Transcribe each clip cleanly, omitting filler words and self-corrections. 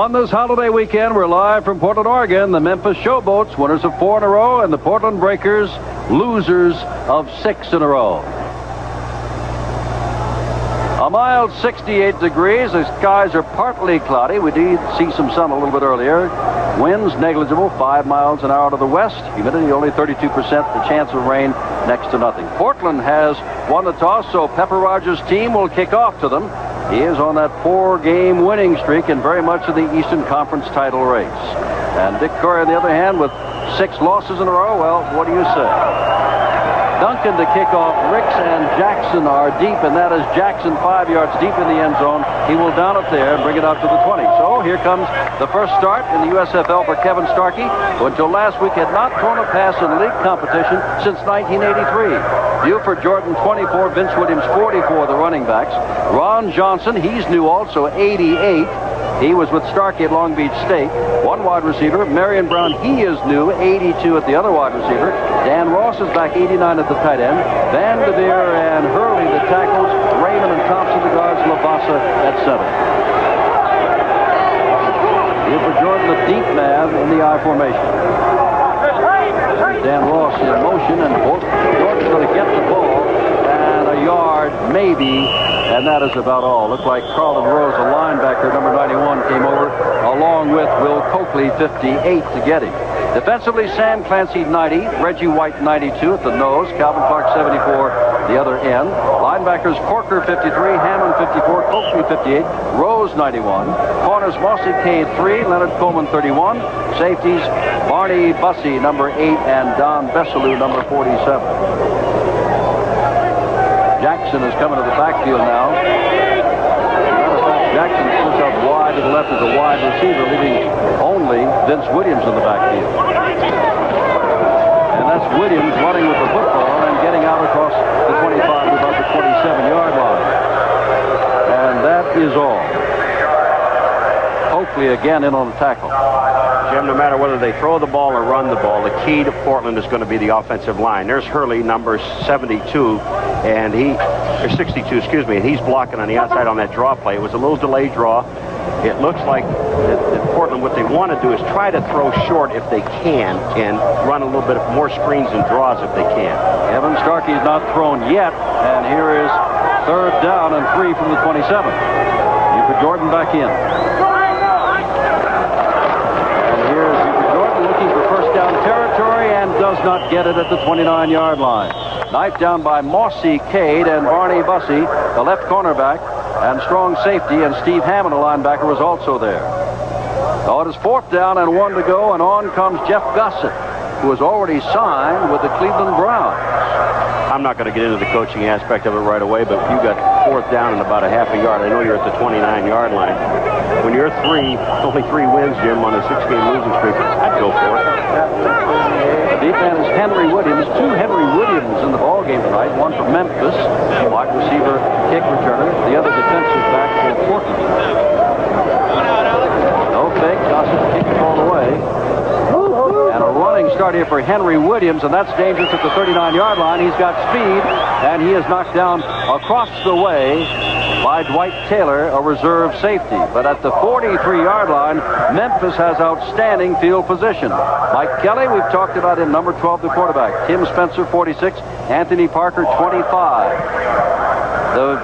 On this holiday weekend, we're live from Portland, Oregon. The Memphis Showboats, winners of 4 in a row, and the Portland Breakers, losers of 6 in a row. A mild 68 degrees. The skies are partly cloudy. We did see some sun a little bit earlier. Winds negligible, 5 miles an hour to the west. Humidity only 32%. The chance of rain next to nothing. Portland has won the toss, so Pepper Rogers' team will kick off to them. He is on that 4-game winning streak and very much in the Eastern Conference title race. And Dick Corey, on the other hand, with 6 losses in a row, well, what do you say? Duncan to kick off. Ricks and Jackson are deep, and that is Jackson 5 yards deep in the end zone. He will down it there and bring it out to the 20. So here comes the first start in the USFL for Kevin Starkey, who until last week had not thrown a pass in league competition since 1983. Buford Jordan 24, Vince Williams 44, the running backs. Ron Johnson, he's new also, 88. He was with Starkey at Long Beach State. 1 wide receiver. Marion Brown, he is new, 82 at the other wide receiver. Dan Ross is back, 89 at the tight end. Van Devere and Hurley, the tackles. Raymond and Thompson, the guards. Lavassa at center. Buford Jordan, the deep man in the I formation. Dan Ross in motion, and Jordan's going to get the ball. And a yard, maybe. And that is about all. Looked like Carlton Rose, a linebacker, number 91, came over, along with Will Coakley, 58, to get him. Defensively, Sam Clancy, 90. Reggie White, 92 at the nose. Calvin Clark, 74, the other end. Linebackers, Corker, 53. Hammond, 54. Coakley, 58. Rose, 91. Corners, Mossy Cade, 3. Leonard Coleman, 31. Safeties, Barney Bussey, number 8, and Don Besselou, number 47. Jackson is coming to the backfield now. Jackson sits out wide to the left as a wide receiver, leaving only Vince Williams in the backfield. And that's Williams running with the football and getting out across the 25 to about the 27-yard line. And that is all. Oakley again in on the tackle. Jim, no matter whether they throw the ball or run the ball, the key to Portland is going to be the offensive line. There's Hurley, number 72, and or 62, excuse me, and he's blocking on the outside on that draw play. It was a little delayed draw. It looks like that Portland, what they want to do is try to throw short if they can and run a little bit more screens and draws if they can. Kevin Starkey is not thrown yet, and here is 3rd down and 3 from the 27. You put Jordan back in. Territory and does not get it at the 29-yard line. Knifed down by Mossy Cade and Barney Bussey, the left cornerback, and strong safety, and Steve Hammond, a linebacker, was also there. So it is 4th down and 1 to go, and on comes Jeff Gossett, who has already signed with the Cleveland Browns. I'm not going to get into the coaching aspect of it right away, but you got 4th down and about a half a yard. I know you're at the 29-yard line. When you're only 3 wins, Jim, on a 6-game losing streak, I'd go for it. The deep man is Henry Williams. 2 Henry Williams in the ball game tonight. One from Memphis, wide receiver, kick returner. The other defensive back for Portland. No fake. Gossett kicked the ball away. And a running start here for Henry Williams, and that's dangerous at the 39-yard line. He's got speed, and he is knocked down across the way by Dwight Taylor, a reserve safety. But at the 43-yard line, Memphis has outstanding field position. Mike Kelly, we've talked about him, number 12, the quarterback. Tim Spencer, 46. Anthony Parker, 25. The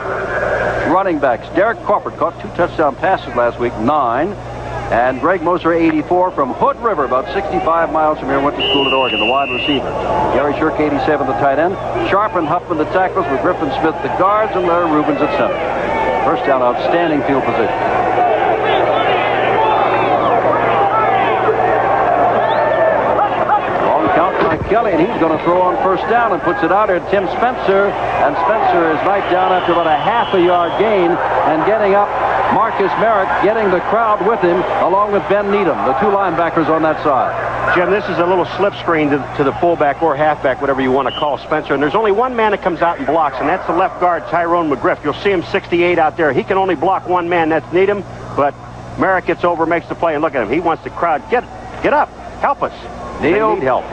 running backs, Derek Crawford caught 2 touchdown passes last week, 9. And Greg Moser, 84, from Hood River, about 65 miles from here, went to school at Oregon, the wide receiver. Gary Shirk, 87, the tight end. Sharp and Huffman, the tackles, with Griffin Smith, the guards, and Larry Rubens at center. First down, outstanding field position. Long count by Kelly, and he's going to throw on first down and puts it out here to Tim Spencer. And Spencer is knocked down after about a half a yard gain, and getting up Marcus Merrick, getting the crowd with him, along with Ben Needham, the 2 linebackers on that side. Jim, this is a little slip screen to the fullback or halfback, whatever you want to call Spencer. And there's only one man that comes out and blocks, and that's the left guard, Tyrone McGriff. You'll see him 68 out there. He can only block one man. That's Needham. But Merrick gets over, makes the play, and look at him. He wants the crowd. Get up. Help us. Neil, they need help.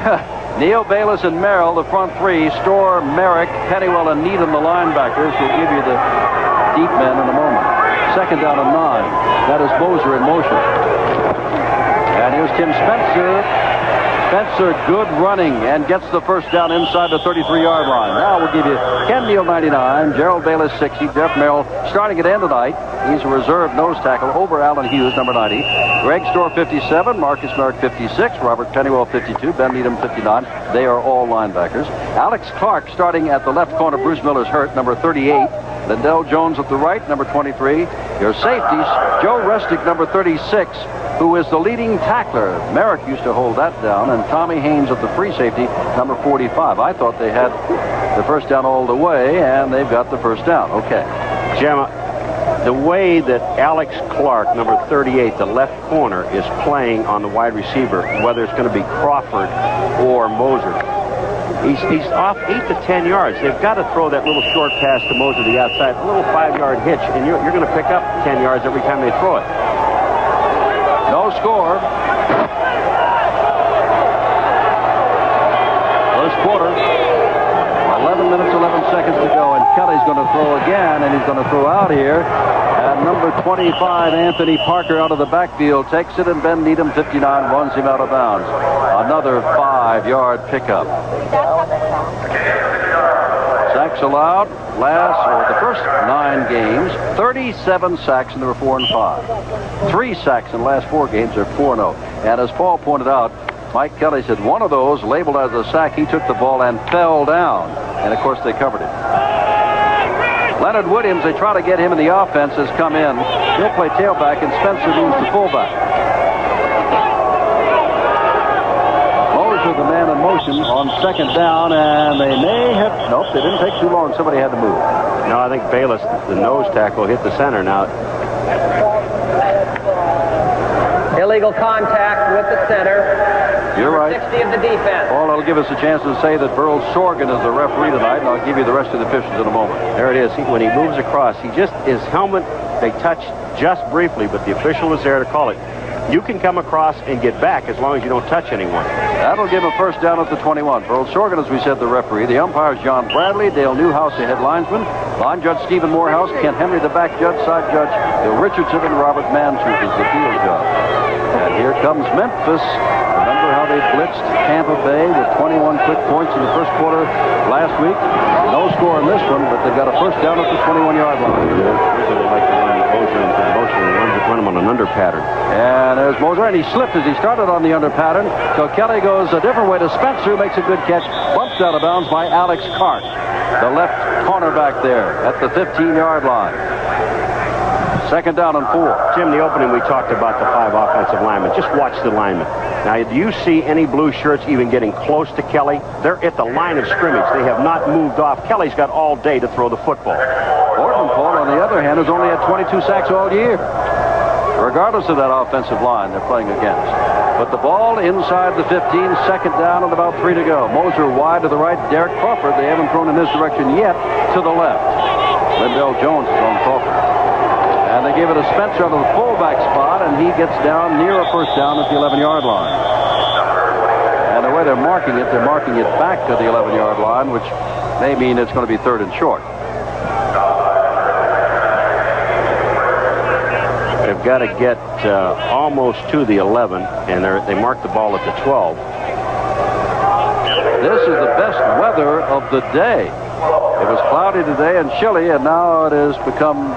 Neil, Bayless, and Merrill, the front 3. Storr, Merrick, Pennywell, and Needham, the linebackers. We'll give you the deep men in a moment. 2nd down and 9. That is Moser in motion. And here's Tim Spencer. Spencer, good running, and gets the first down inside the 33-yard line. Now we'll give you Ken Neal, 99, Gerald Bayless, 60, Jeff Merrill starting at end tonight. He's a reserve nose tackle over Alan Hughes, number 90. Greg Storr, 57, Marcus Merrick, 56, Robert Pennywell, 52, Ben Needham, 59. They are all linebackers. Alex Clark starting at the left corner. Bruce Miller's hurt, number 38. Lindell Jones at the right, number 23. Your safeties, Joe Restic, number 36, who is the leading tackler. Merrick used to hold that down, and Tommy Haynes at the free safety, number 45. I thought they had the first down all the way, and they've got the first down. Okay. Jim, the way that Alex Clark, number 38, the left corner, is playing on the wide receiver, whether it's going to be Crawford or Moser, he's off 8 to 10 yards. They've got to throw that little short pass to Moser to the outside, a little 5-yard hitch, and you're going to pick up 10 yards every time they throw it. No score. First quarter. 11 minutes, 11 seconds to go, and Kelly's going to throw again, and he's going to throw out here. And number 25, Anthony Parker, out of the backfield, takes it, and Ben Needham, 59, runs him out of bounds. Another 5-yard pickup. Sacks allowed. The first 9 games, 37 sacks, and there were 4 and 5. 3 sacks in the last 4 games, they're 4-0. And as Paul pointed out, Mike Kelly said one of those, labeled as a sack, he took the ball and fell down. And, of course, they covered it. Leonard Williams, they try to get him in the offense, has come in. He'll play tailback, and Spencer moves to fullback. Moser, the man in motion, on second down, and they may have... Nope, they didn't take too long. Somebody had to move. No, I think Bayless, the nose tackle, hit the center. Now, illegal contact with the center. You're right. 60 of the defense. Well, that'll give us a chance to say that Burl Sorgan is the referee tonight, and I'll give you the rest of the officials in a moment. there it is. When he moves across, his helmet, they touch just briefly, but the official is there to call it. You can come across and get back as long as you don't touch anyone. That'll give a first down at the 21. Burl Sorgan, as we said, the referee. The umpires, John Bradley, Dale Newhouse, the head linesman. Line judge, Stephen Morehouse. Kent Henry, the back judge. Side judge, Bill Richardson, and Robert Mantooth is the field judge. And here comes Memphis. Remember how they blitzed Tampa Bay with 21 quick points in the first quarter last week? No score in this one, but they've got a first down at the 21-yard line. They like to run Moser into the motion and run him on an under pattern. And there's Moser, and he slipped as he started on the under pattern. So Kelly goes a different way to Spencer, makes a good catch, bumped out of bounds by Alex Clark, the left cornerback there at the 15-yard line. Second down and 4. Jim, the opening we talked about the 5 offensive linemen. Just watch the linemen. Now, do you see any blue shirts even getting close to Kelly? They're at the line of scrimmage. They have not moved off. Kelly's got all day to throw the football. Portland, Paul, on the other hand, has only had 22 sacks all year, regardless of that offensive line they're playing against. But the ball inside the 15, second down and about 3 to go. Moser wide to the right. Derek Crawford, they haven't thrown in this direction yet, to the left. Lindell Jones is on Crawford. And they give it to Spencer on the fullback spot, and he gets down near a first down at the 11-yard line. And the way they're marking it back to the 11-yard line, which may mean it's going to be 3rd and short. They've got to get almost to the 11, and they mark the ball at the 12. This is the best weather of the day. It was cloudy today and chilly, and now it has become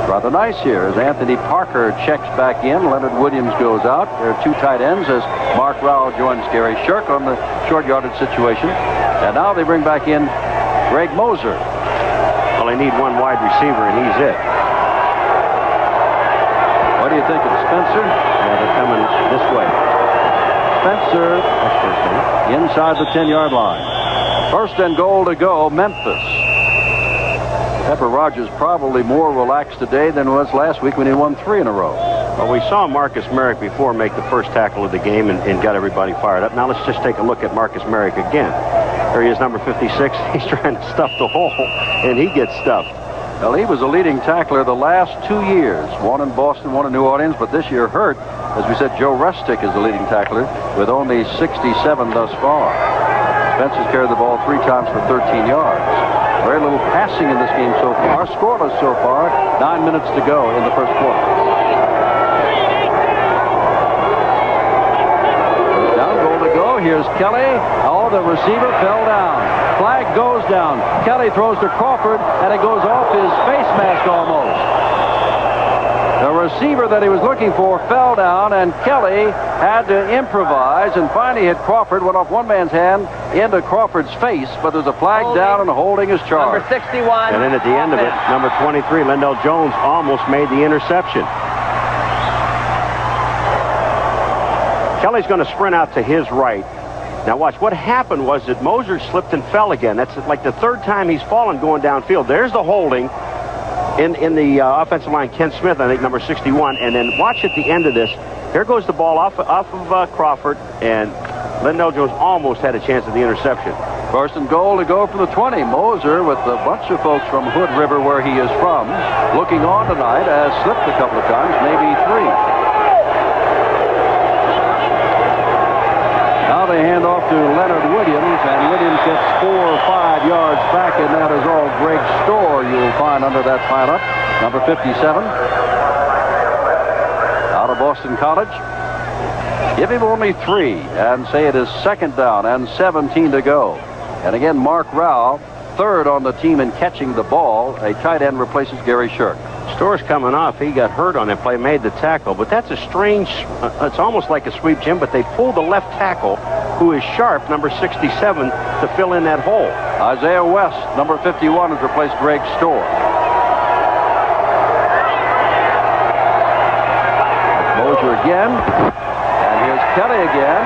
rather nice here as Anthony Parker checks back in. Leonard Williams goes out. There are 2 tight ends as Mark Rowell joins Gary Shirk on the short yardage situation. And now they bring back in Greg Moser. Well, they need 1 wide receiver, and he's it. What do you think of Spencer? Yeah, they're coming this way. Spencer inside the 10-yard line. First and goal to go, Memphis. Pepper Rogers probably more relaxed today than was last week when he won 3 in a row. Well, we saw Marcus Merrick before make the first tackle of the game and got everybody fired up. Now let's just take a look at Marcus Merrick again. There he is, number 56. He's trying to stuff the hole, and he gets stuffed. Well, he was a leading tackler the last 2 years. 1 in Boston, 1 in New Orleans, but this year hurt. As we said, Joe Rustic is the leading tackler with only 67 thus far. Spencer's carried the ball 3 times for 13 yards. Very little passing in this game so far. Scoreless so far. 9 minutes to go in the first quarter. Here's Kelly. Oh, the receiver fell down. Flag goes down. Kelly throws to Crawford, and it goes off his face mask almost. The receiver that he was looking for fell down, and Kelly had to improvise and finally hit Crawford. Went off one man's hand into Crawford's face, but there's a flag down, and holding is charged. Number 61. And then at the end of it, number 23, Lindell Jones, almost made the interception. Kelly's going to sprint out to his right. Now watch, what happened was that Moser slipped and fell again. That's like the third time he's fallen going downfield. There's the holding in the offensive line, Ken Smith, I think, number 61. And then watch at the end of this. Here goes the ball off of Crawford, and Lindell Jones almost had a chance at the interception. First and goal to go from the 20. Moser, with a bunch of folks from Hood River, where he is from, looking on tonight, has slipped a couple of times, maybe three. Now they hand off to Leonard Williams, and Williams gets 4 or 5 yards back, and that is all Greg Storr you'll find under that pileup. Number 57. Out of Boston College. Give him only 3 and say it is second down and 17 to go. And again, Mark Rao, third on the team in catching the ball. A tight end replaces Gary Shirk. Storr's coming off. He got hurt on that play, made the tackle. But that's a strange, it's almost like a sweep, Jim, but they pulled the left tackle, who is Sharp, number 67, to fill in that hole. Isaiah West, number 51, has replaced Greg Storr. Moser again. And here's Kelly again.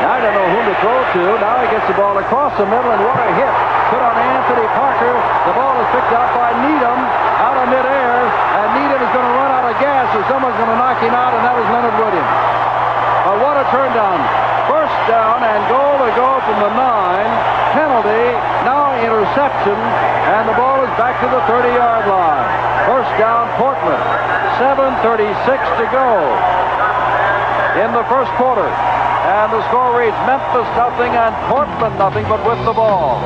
Now I don't know whom to throw to. Now he gets the ball across the middle, and what a hit. Put on Anthony Parker. The ball is picked out by Needham out of midair, and Needham is going to run out of gas, or someone's going to knock him out, and that is Leonard Williams. But what a turn down. First down and goal to go from the 9. Penalty, now interception, and the ball is back to the 30-yard line. First down, Portland. 7:36 to go in the first quarter. And the score reads Memphis nothing and Portland nothing, but with the ball.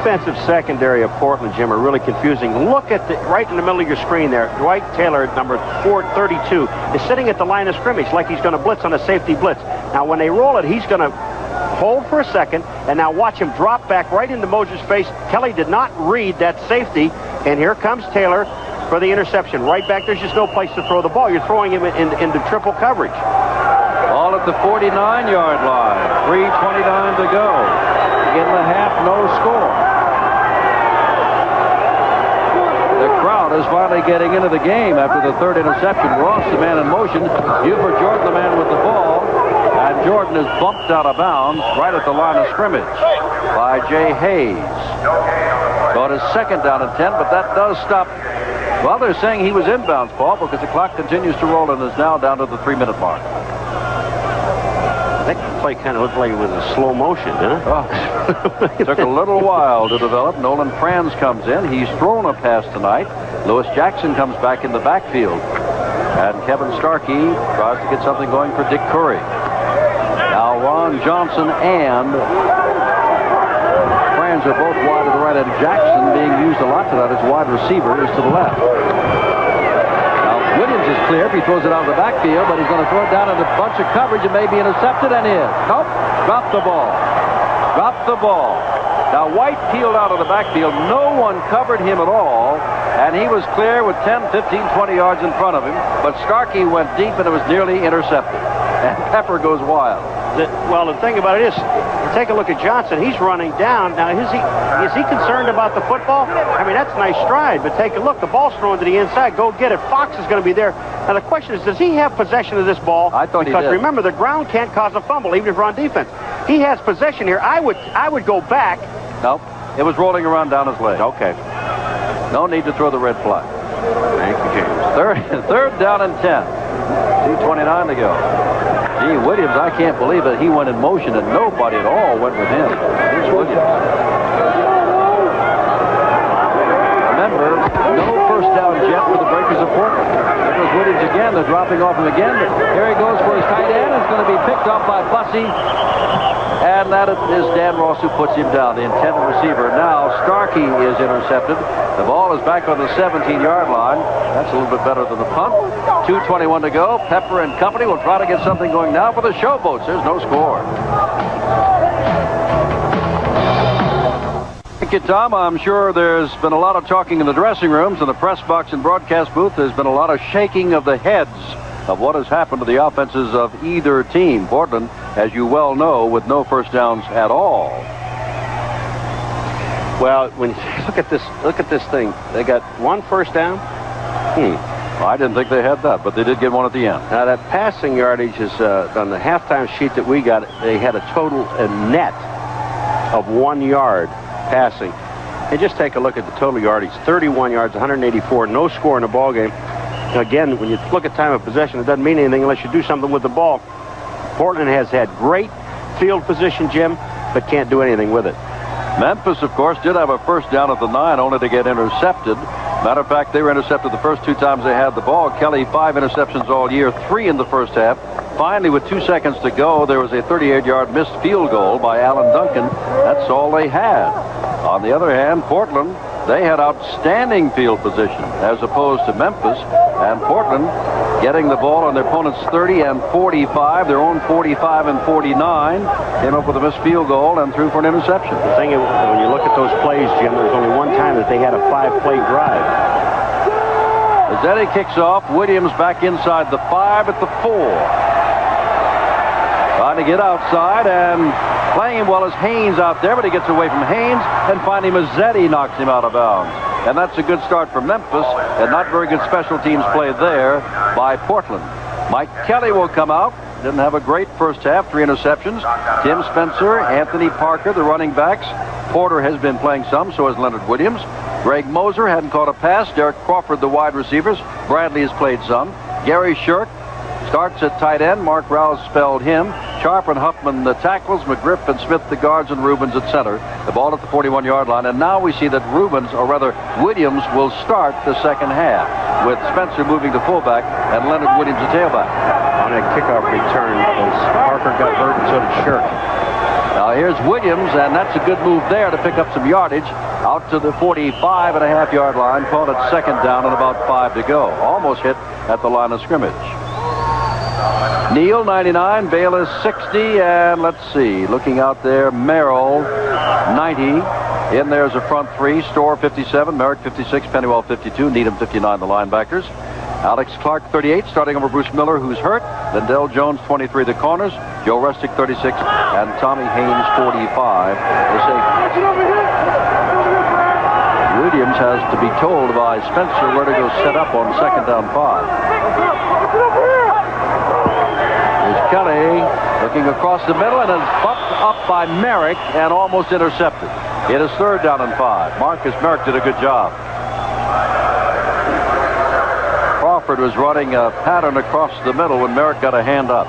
Defensive secondary of Portland, Jim, are really confusing. Look at the right in the middle of your screen there. Dwight Taylor, number 432, is sitting at the line of scrimmage like he's going to blitz on a safety blitz. Now, when they roll it, he's going to hold for a second, and now watch him drop back right into Moser's face. Kelly did not read that safety, and here comes Taylor for the interception. Right back, there's just no place to throw the ball. You're throwing him into triple coverage. Ball at the 49-yard line. 3:29 to go. In the half, no score. The crowd is finally getting into the game after the third interception. Ross, the man in motion. Buford Jordan, the man with the ball. And Jordan is bumped out of bounds right at the line of scrimmage by Jay Hayes. So it is second down and 10, but that does stop. Well, they're saying he was inbounds, Paul, because the clock continues to roll and is now down to the 3-minute mark. That play kind of looked like it was in slow motion, didn't it? Oh, it took a little while to develop. Nolan Franz comes in. He's thrown a pass tonight. Lewis Jackson comes back in the backfield. And Kevin Starkey tries to get something going for Dick Curry. Now Ron Johnson and Franz are both wide to the right, and Jackson, being used a lot tonight as wide receiver, is to the left. Williams is clear if he throws it out of the backfield, but he's going to throw it down in a bunch of coverage and may be intercepted, and is. Nope. Dropped the ball. Dropped the ball. Now White peeled out of the backfield. No one covered him at all, and he was clear with 10, 15, 20 yards in front of him, but Starkey went deep and it was nearly intercepted. And Pepper goes wild. Well, the thing about it is, take a look at Johnson. He's running down. Now, is he concerned about the football? I mean, that's a nice stride, but take a look. The ball's thrown to the inside. Go get it. Fox is going to be there. Now, the question is, does he have possession of this ball? I thought he did. Because remember, the ground can't cause a fumble, even if you're on defense. He has possession here. I would go back. Nope. It was rolling around down his leg. Okay. No need to throw the red flag. Thank you, James. Third down and 10. 2:29 to go. Gee, Williams, I can't believe that he went in motion and nobody at all went with him. Here's Williams. Remember, no first down jet for the Breakers of Portland. There goes Williams again. They're dropping off him again. But here he goes for his tight end. It's going to be picked up by Bussey. And that is Dan Ross who puts him down, the intended receiver. Now Starkey is intercepted. The ball is back on the 17-yard line. That's a little bit better than the punt. 2:21 to go. Pepper and company will try to get something going now for the Showboats. There's no score. Thank you, Tom. I'm sure there's been a lot of talking in the dressing rooms, in the press box and broadcast booth. There's been a lot of shaking of the heads of what has happened to the offenses of either team. Portland, as you well know, with no first downs at all. Well, when you look at this thing, they got one first down. I didn't think they had that, but they did get one at the end. Now that passing yardage is on the halftime sheet that we got. They had a total net of 1 yard passing. And just take a look at the total yardage: 31 yards, 184, no score in the ball game. Again, when you look at time of possession, it doesn't mean anything unless you do something with the ball. Portland has had great field position, Jim, but can't do anything with it. Memphis, of course, did have a first down at the 9, only to get intercepted. Matter of fact, they were intercepted the first 2 times they had the ball. Kelly, 5 interceptions all year, 3 in the first half. Finally, with 2 seconds to go, there was a 38-yard missed field goal by Alan Duncan. That's all they had. On the other hand, Portland, they had outstanding field position as opposed to Memphis. And Portland getting the ball on their opponent's 30 and 45, their own 45 and 49, came up with a missed field goal and threw for an interception. The thing is, when you look at those plays, Jim, there's only one time that they had a 5-play drive. Mazzetti kicks off. Williams back inside the 5 at the 4. Trying to get outside and playing him well as Haynes out there, but he gets away from Haynes, and finally Mazzetti knocks him out of bounds. And that's a good start for Memphis, and not very good special teams play there by Portland. Mike Kelly will come out. Didn't have a great first half, 3 interceptions. Tim Spencer, Anthony Parker, the running backs. Porter has been playing some, so has Leonard Williams. Greg Moser hadn't caught a pass. Derek Crawford, the wide receivers. Bradley has played some. Gary Shirk starts at tight end. Mark Rouse spelled him. Sharp and Huffman the tackles. McGriff and Smith the guards, and Rubens at center. The ball at the 41-yard line. And now we see that Rubens, or rather Williams, will start the second half, with Spencer moving to fullback and Leonard Williams the tailback. On a kickoff return, Parker got hurt, and so did Shirk. Now here's Williams, and that's a good move there to pick up some yardage. Out to the 45.5-yard line. Called it second down and about 5 to go. Almost hit at the line of scrimmage. Neal, 99. Bayless, 60. And let's see, looking out there, Merrill, 90. In there's a front 3. Storr, 57. Merrick, 56. Pennywell, 52. Needham, 59, the linebackers. Alex Clark, 38, starting over Bruce Miller, who's hurt. Lindell Jones, 23, the corners. Joe Rustick, 36. And Tommy Haynes, 45, the safety. Williams has to be told by Spencer where to go set up on second down 5. Here's Kelly looking across the middle and is bumped up by Merrick and almost intercepted. It is third down and 5. Marcus Merrick did a good job. Crawford was running a pattern across the middle when Merrick got a hand up.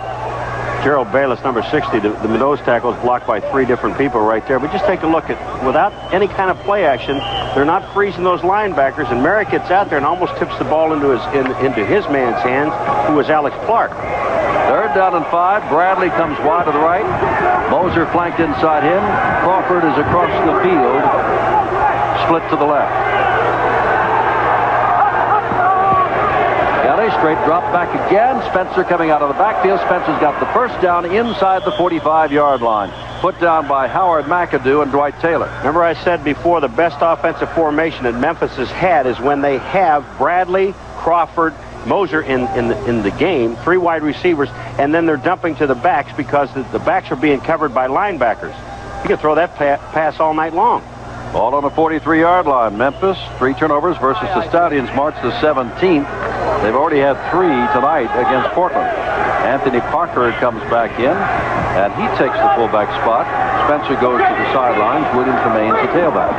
Gerald Bayless, number 60, the nose tackle is blocked by 3 different people right there. But just take a look at, without any kind of play action, they're not freezing those linebackers, and Merrick gets out there and almost tips the ball into his man's hands, who was Alex Clark. Third down and 5. Bradley comes wide to the right. Moser flanked inside him. Crawford is across the field, split to the left. Straight drop back again. Spencer coming out of the backfield. Spencer's got the first down inside the 45-yard line. Put down by Howard McAdoo and Dwight Taylor. Remember I said before, the best offensive formation that Memphis has had is when they have Bradley, Crawford, Moser in the game, 3 wide receivers, and then they're dumping to the backs because the backs are being covered by linebackers. You can throw that pass all night long. Ball on the 43-yard line. Memphis, 3 turnovers versus the Stallions March the 17th. They've already had 3 tonight against Portland. Anthony Parker comes back in, and he takes the fullback spot. Spencer goes to the sidelines. Williams remains the tailback.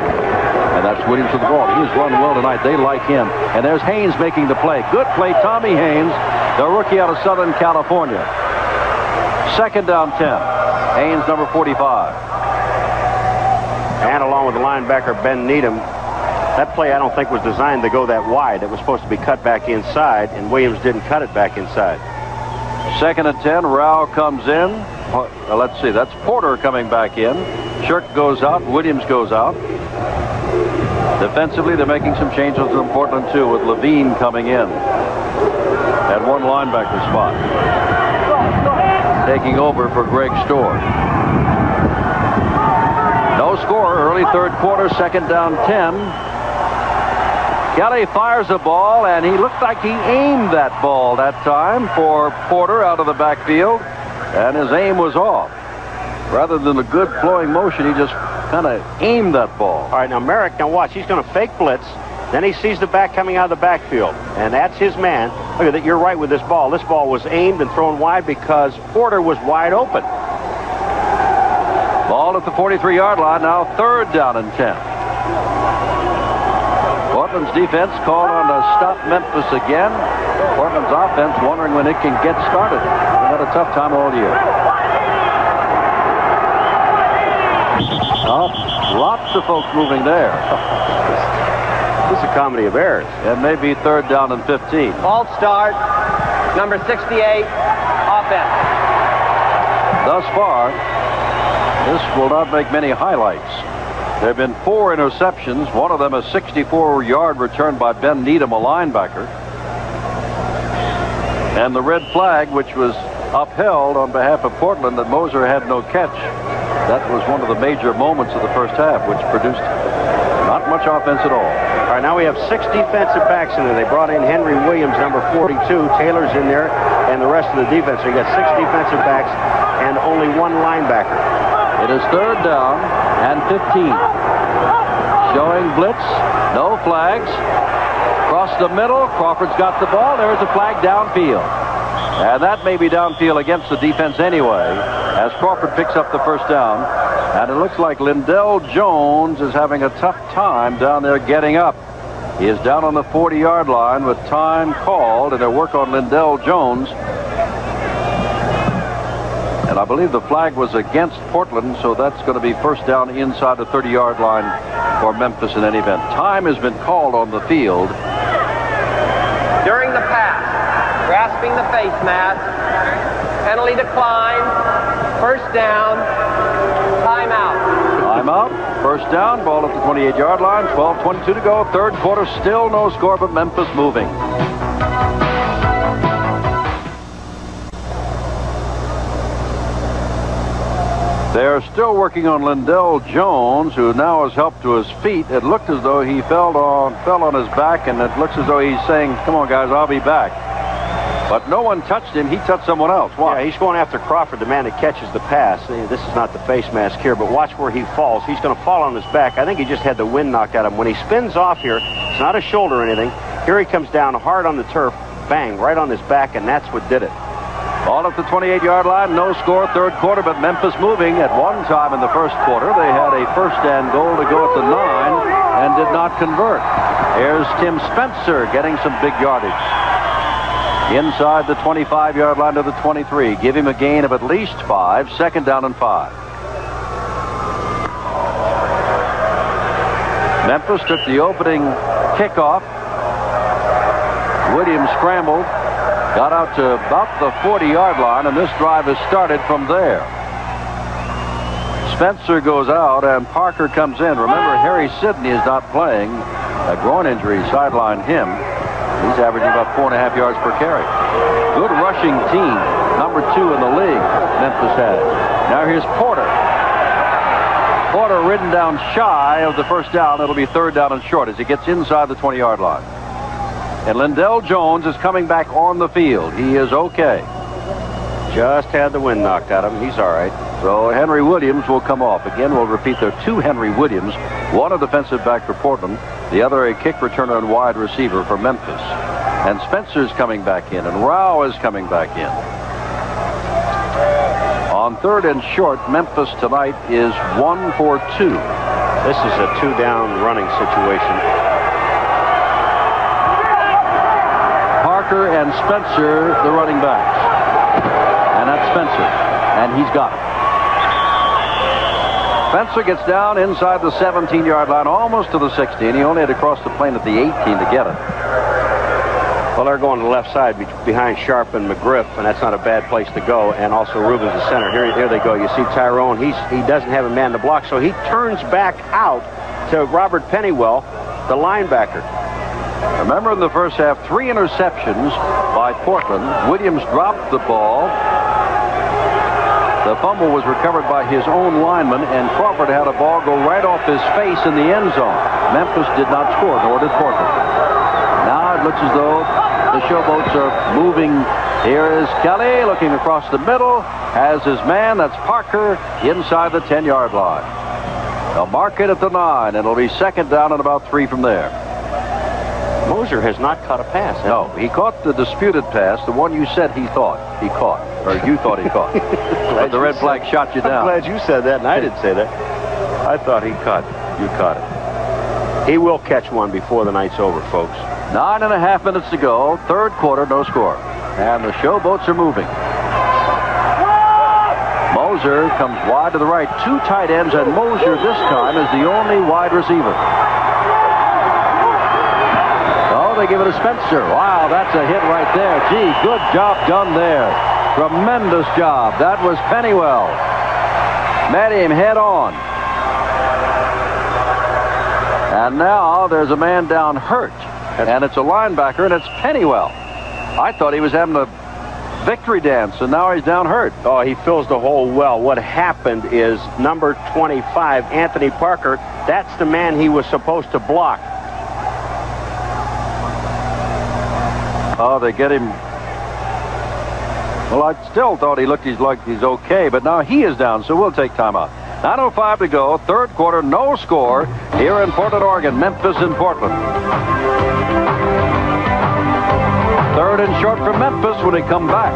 And that's Williams with the ball. He has run well tonight. They like him. And there's Haynes making the play. Good play, Tommy Haynes, the rookie out of Southern California. Second down 10. Haynes, number 45. And along with the linebacker, Ben Needham, That play, I don't think, was designed to go that wide. It was supposed to be cut back inside, and Williams didn't cut it back inside. 2nd and 10. Rao comes in. Let's see. That's Porter coming back in. Shirk goes out. Williams goes out. Defensively, they're making some changes in Portland, too, with Levine coming in at one linebacker spot, taking over for Greg Storr. No score. Early 3rd quarter. 2nd down 10. Kelly fires a ball, and he looked like he aimed that ball that time for Porter out of the backfield, and his aim was off. Rather than a good flowing motion, he just kind of aimed that ball. All right, now Merrick, now watch. He's going to fake blitz. Then he sees the back coming out of the backfield, and that's his man. Look at that. You're right with this ball. This ball was aimed and thrown wide because Porter was wide open. Ball at the 43-yard line. Now 3rd down and 10. Portland's defense called on to stop Memphis again. Portland's offense wondering when it can get started. They've had a tough time all year. Oh, lots of folks moving there. This is a comedy of errors. And maybe 3rd down and 15. False start. Number 68. Offense. Thus far, this will not make many highlights. There have been 4 interceptions. One of them a 64-yard return by Ben Needham, a linebacker. And the red flag, which was upheld on behalf of Portland, that Moser had no catch. That was one of the major moments of the first half, which produced not much offense at all. All right, now we have 6 defensive backs in there. They brought in Henry Williams, number 42. Taylor's in there, and the rest of the defense. So you got 6 defensive backs and only 1 linebacker. It is 3rd down and 15. Showing blitz. No flags. Across the middle. Crawford's got the ball. There's a flag downfield. And that may be downfield against the defense anyway, as Crawford picks up the first down. And it looks like Lindell Jones is having a tough time down there getting up. He is down on the 40-yard line with time called, and they'll work on Lindell Jones. And I believe the flag was against Portland, so that's going to be first down inside the 30-yard line for Memphis in any event. Time has been called on the field. During the pass. Grasping the face mask. Penalty declined. First down. Timeout. Timeout. First down. Ball at the 28-yard line. 12:22 to go. 3rd quarter. Still no score, but Memphis moving. They're still working on Lindell Jones, who now is helped to his feet. It looked as though he fell on his back, and it looks as though he's saying, "Come on, guys, I'll be back." But no one touched him. He touched someone else. Why? Yeah, he's going after Crawford, the man that catches the pass. This is not the face mask here, but watch where he falls. He's going to fall on his back. I think he just had the wind knocked out of him. When he spins off here, it's not a shoulder or anything. Here he comes down hard on the turf, bang, right on his back, and that's what did it. Ball at the 28-yard line. No score, 3rd quarter, but Memphis moving. At one time in the 1st quarter, they had a 1st and goal to go at the 9 and did not convert. Here's Tim Spencer getting some big yardage. Inside the 25-yard line to the 23. Give him a gain of at least 5. 2nd down and 5. Memphis took the opening kickoff. Williams scrambled. Got out to about the 40-yard line, and this drive has started from there. Spencer goes out, and Parker comes in. Remember, Harry Sidney is not playing. A groin injury sidelined him. He's averaging about 4.5 yards per carry. Good rushing team. Number 2 in the league, Memphis has. Now here's Porter. Porter ridden down shy of the first down. It'll be 3rd down and short as he gets inside the 20-yard line. And Lindell Jones is coming back on the field. He is okay. Just had the wind knocked out of him. He's all right. So Henry Williams will come off. Again, we'll repeat, there are 2 Henry Williams. One a defensive back for Portland. The other a kick returner and wide receiver for Memphis. And Spencer's coming back in. And Rao is coming back in. On 3rd and short, Memphis tonight is 1 for 2. This is a 2-down running situation. Parker and Spencer, the running backs. And that's Spencer. And he's got it. Spencer gets down inside the 17-yard line, almost to the 16. He only had to cross the plane at the 18 to get it. Well, they're going to the left side behind Sharp and McGriff, and that's not a bad place to go. And also Rubens, the center. Here they go. You see Tyrone. He doesn't have a man to block, so he turns back out to Robert Pennywell, the linebacker. Remember, in the first half, 3 interceptions by Portland. Williams dropped the ball. The fumble was recovered by his own lineman, and Crawford had a ball go right off his face in the end zone. Memphis did not score, nor did Portland. Now it looks as though the Showboats are moving. Here is Kelly looking across the middle, has his man, that's Parker, inside the 10-yard line. They'll mark it at the 9, and it'll be second down and about 3 from there. Moser has not caught a pass. No, he caught the disputed pass, the one you said he thought he caught, or you thought he caught. But the red flag shot you down. I'm glad you said that, and I didn't say that. I thought he caught. You caught it. He will catch one before the night's over, folks. 9.5 minutes to go. Third quarter, no score. And the Showboats are moving. Moser comes wide to the right. 2 tight ends, and Moser this time is the only wide receiver. Oh, they give it to Spencer. Wow, that's a hit right there. Gee, good job done there. Tremendous job. That was Pennywell. Met him head on. And now there's a man down hurt. And it's a linebacker, and it's Pennywell. I thought he was having a victory dance, and now he's down hurt. Oh, he fills the hole well. What happened is number 25, Anthony Parker, that's the man he was supposed to block. Oh, they get him. Well, I still thought he looked like he's okay, but now he is down, so we'll take timeout. 9:05 to go, third quarter, no score here in Portland, Oregon. Memphis and Portland. Third and short for Memphis when they come back.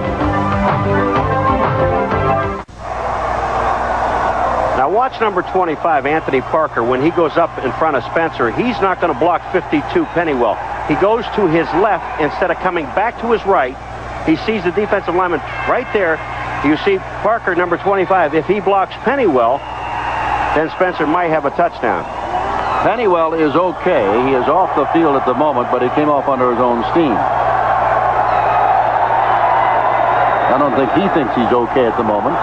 Now watch number 25, Anthony Parker. When he goes up in front of Spencer, he's not going to block 52, Pennywell. He goes to his left instead of coming back to his right. He sees the defensive lineman right there. You see Parker, number 25. If he blocks Pennywell, then Spencer might have a touchdown. Pennywell is okay. He is off the field at the moment, but he came off under his own steam. I don't think he thinks he's okay at the moment.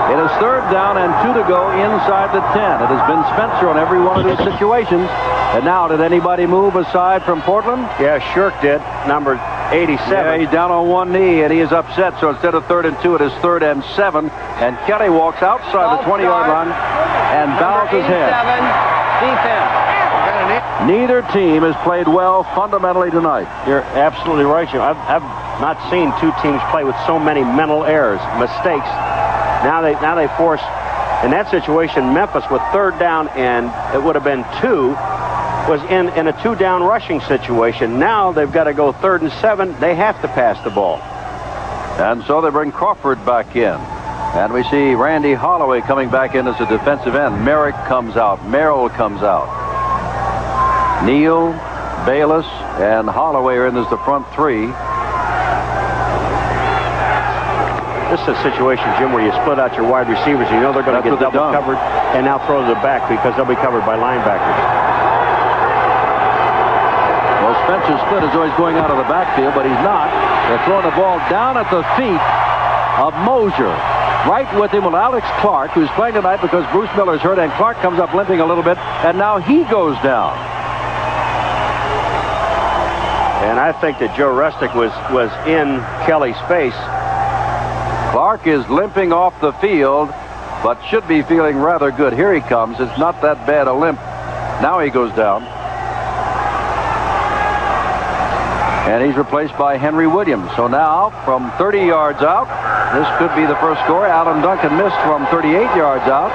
It is third down and 2 to go inside the 10. It has been Spencer on every one of these situations. And now, did anybody move aside from Portland? Yeah, Shirk did, number 87. Yeah, he's down on one knee, and he is upset. So instead of 3rd and 2, it is 3rd and 7. And Kelly walks outside the 20-yard line and bows his head. Defense. Neither team has played well fundamentally tonight. You're absolutely right, Jim. I've not seen 2 teams play with so many mental errors, mistakes. Now they force, in that situation, Memphis with 3rd down, and it would have been 2, was in a 2-down rushing situation. Now they've got to go 3rd and 7. They have to pass the ball. And so they bring Crawford back in. And we see Randy Holloway coming back in as a defensive end. Merrick comes out. Merrill comes out. Neal, Bayless, and Holloway are in as the front 3. This is a situation, Jim, where you split out your wide receivers. You know they're going to get double covered, and now throw to the back because they'll be covered by linebackers. Well, Spencer split as though he's going out of the backfield, but he's not. They're throwing the ball down at the feet of Moser. Right with him with Alex Clark, who's playing tonight because Bruce Miller's hurt, and Clark comes up limping a little bit, and now he goes down. And I think that Joe Rustic was in Kelly's face. Clark is limping off the field, but should be feeling rather good. Here he comes. It's not that bad a limp. Now he goes down. And he's replaced by Henry Williams. So now, from 30 yards out, this could be the first score. Alan Duncan missed from 38 yards out.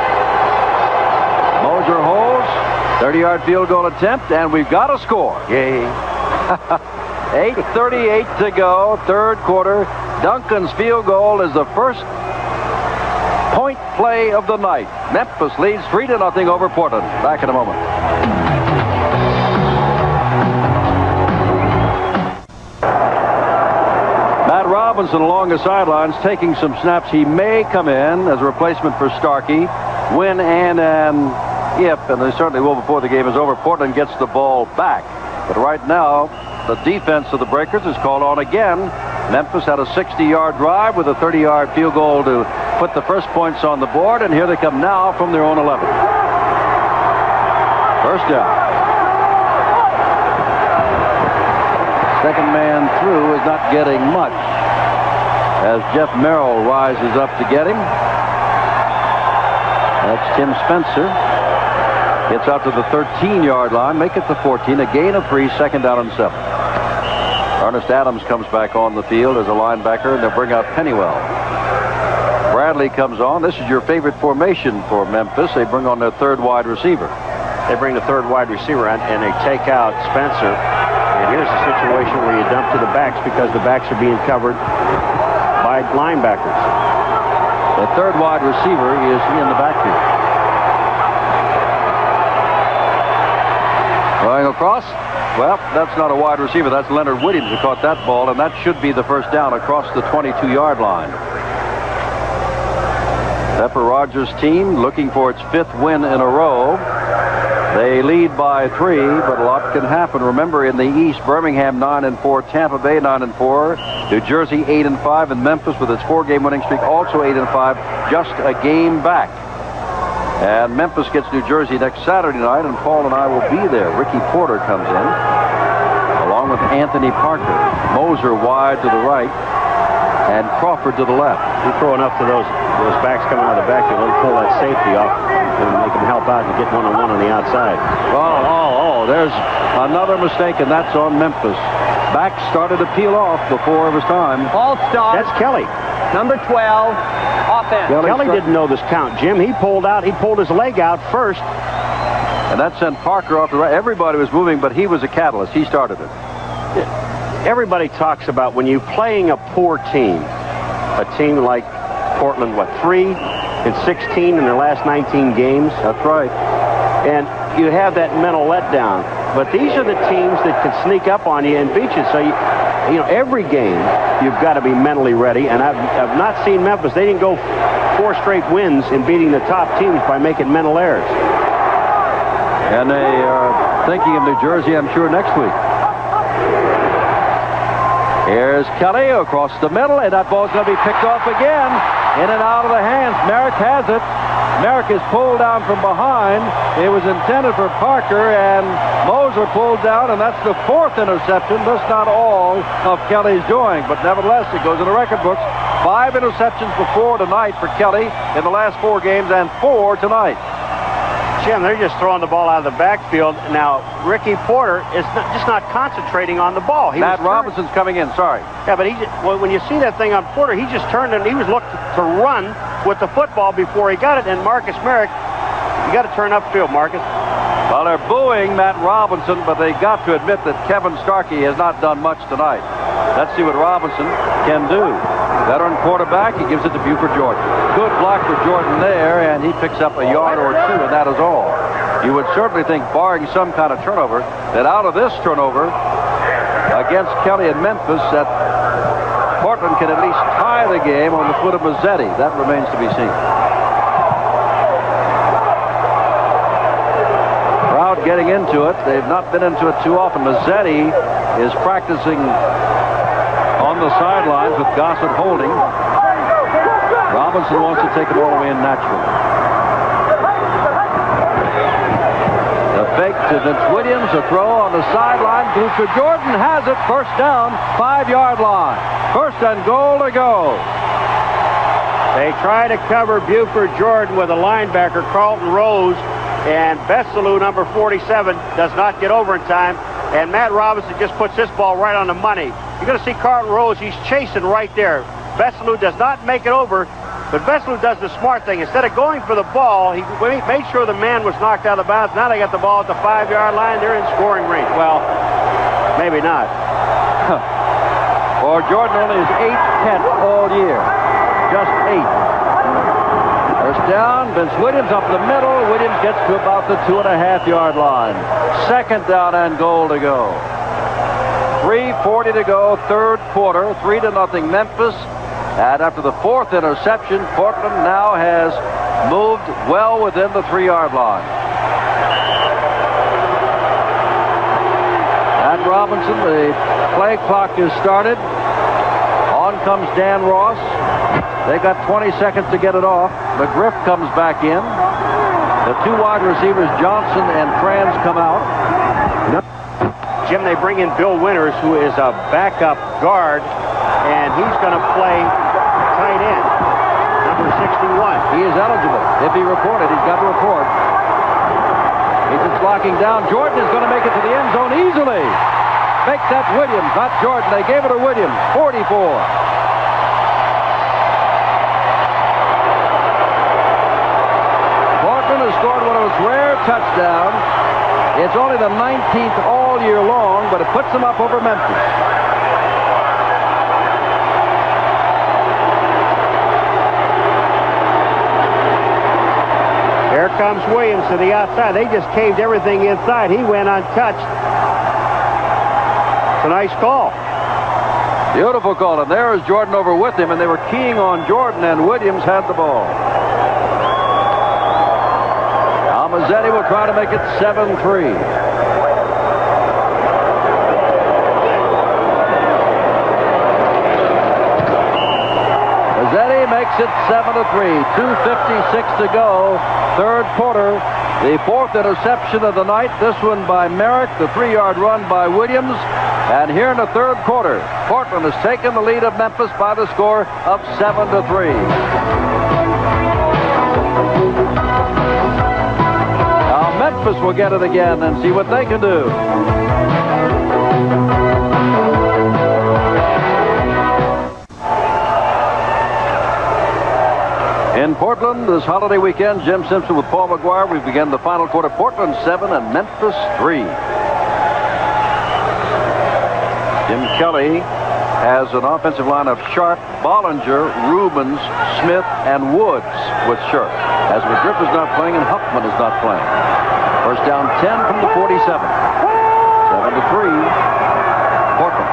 Moser holds. 30-yard field goal attempt, and we've got a score. Yay. 8:38 to go, third quarter. Duncan's field goal is the first point play of the night. Memphis leads 3-0 over Portland. Back in a moment. Matt Robinson along the sidelines taking some snaps. He may come in as a replacement for Starkey. when and if, and they certainly will before the game is over, Portland gets the ball back. But right now, the defense of the Breakers is called on again. Memphis had a 60-yard drive with a 30-yard field goal to put the first points on the board, and here they come now from their own 11. First down. Second man through is not getting much as Jeff Merrill rises up to get him. That's Tim Spencer. Gets out to the 13-yard line, make it the 14, a gain of 3, second down and 7. Ernest Adams comes back on the field as a linebacker, and they'll bring out Pennywell. Bradley comes on. This is your favorite formation for Memphis. They bring on their third wide receiver. They bring the third wide receiver in, and they take out Spencer. And here's a situation where you dump to the backs because the backs are being covered by linebackers. The third wide receiver is in the backfield. Going across. Well, that's not a wide receiver. That's Leonard Williams who caught that ball, and that should be the first down across the 22-yard line. Pepper Rogers' team looking for its 5th win in a row. They lead by 3, but a lot can happen. Remember, in the East, Birmingham 9-4, Tampa Bay 9-4, New Jersey 8-5, and Memphis with its 4-game winning streak also 8-5, just a game back. And Memphis gets New Jersey next Saturday night, and Paul and I will be there. Ricky Porter comes in, along with Anthony Parker. Moser wide to the right, and Crawford to the left. You throw enough to those backs coming out of the backfield, let him pull that safety off and make him help out and get one-on-one on the outside. Oh, there's another mistake, and that's on Memphis. Back started to peel off before it was time. False start. That's Kelly. Number 12, offense. Kelly didn't know this count, Jim. He pulled his leg out first. And that sent Parker off the right. Everybody was moving, but he was a catalyst. He started it. Everybody talks about when you're playing a poor team, a team like Portland, 3-16 in their last 19 games. That's right. And you have that mental letdown. But these are the teams that can sneak up on you and beat you. So, you know, every game you've got to be mentally ready. And I've not seen Memphis. They didn't go 4 straight wins in beating the top teams by making mental errors. And they are thinking of New Jersey, I'm sure, next week. Here's Kelly across the middle, and that ball's going to be picked off again. In and out of the hands. Merrick has it. Merrick is pulled down from behind. It was intended for Parker, and Moser pulled down, and that's the 4th interception. That's not all of Kelly's doing, but nevertheless, it goes in the record books. 5 interceptions before tonight for Kelly in the last 4 games, and 4 tonight. Jim, they're just throwing the ball out of the backfield. Now, Ricky Porter is just not concentrating on the ball. Matt Robinson's coming in, sorry. Yeah, but when you see that thing on Porter, he just turned and he was looking to run with the football before he got it. And Marcus Merrick, you got to turn upfield, Marcus. Well, they're booing Matt Robinson, but they got to admit that Kevin Starkey has not done much tonight. Let's see what Robinson can do. Veteran quarterback, he gives it to Buford Jordan. Good block for Jordan there, and he picks up a yard or 2, and that is all. You would certainly think, barring some kind of turnover, that out of this turnover against Kelly and Memphis, that Portland can at least tie the game on the foot of Mazzetti. That remains to be seen. Crowd getting into it. They've not been into it too often. Mazzetti is practicing on the sidelines with Gossett holding. Robinson wants to take it all the way in naturally. The fake to Vince Williams, a throw on the sideline. Buford Jordan has it. First down, 5-yard line. First and goal to go. They try to cover Buford Jordan with a linebacker, Carlton Rose, and Bessalou, number 47, does not get over in time. And Matt Robinson just puts this ball right on the money. You're going to see Carlton Rose. He's chasing right there. Bessalou does not make it over, but Bessalou does the smart thing. Instead of going for the ball, he made sure the man was knocked out of bounds. Now they got the ball at the 5-yard line. They're in scoring range. Well, maybe not. For Jordan, only his 8th catch all year. Just 8. First down, Vince Williams up the middle. Williams gets to about the 2.5-yard line. Second down and goal to go. 3:40 to go, third quarter, 3-0 Memphis. And after the 4th interception, Portland now has moved well within the 3-yard line. At Robinson, the play clock is started. On comes Dan Ross. They got 20 seconds to get it off. McGriff comes back in. The 2 wide receivers, Johnson and Franz, come out. Jim, they bring in Bill Winters, who is a backup guard, and he's going to play tight end, number 61. He is eligible. If he reported, he's got to report. He's just locking down. Jordan is going to make it to the end zone easily. Makes that Williams, not Jordan. They gave it to Williams, 44. Portland has scored one of its rare touchdowns. It's only the 19th all year long, but it puts them up over Memphis. Here comes Williams to the outside. They just caved everything inside. He went untouched. It's a nice call. Beautiful call. And there is Jordan over with him, and they were keying on Jordan, and Williams had the ball. Mazzetti will try to make it 7-3. Mazzetti makes it 7-3. 2:56 to go. Third quarter. The 4th interception of the night. This one by Merrick. The 3-yard run by Williams. And here in the third quarter, Portland has taken the lead of Memphis by the score of 7-3. Memphis will get it again and see what they can do. In Portland this holiday weekend, Jim Simpson with Paul McGuire. We begin the final quarter. Portland 7 and Memphis 3. Jim Kelly has an offensive line of Sharp, Bollinger, Rubens, Smith, and Woods with Sharp. As McGriff is not playing and Huffman is not playing. First down 10 from the 47. 7-3. Portland.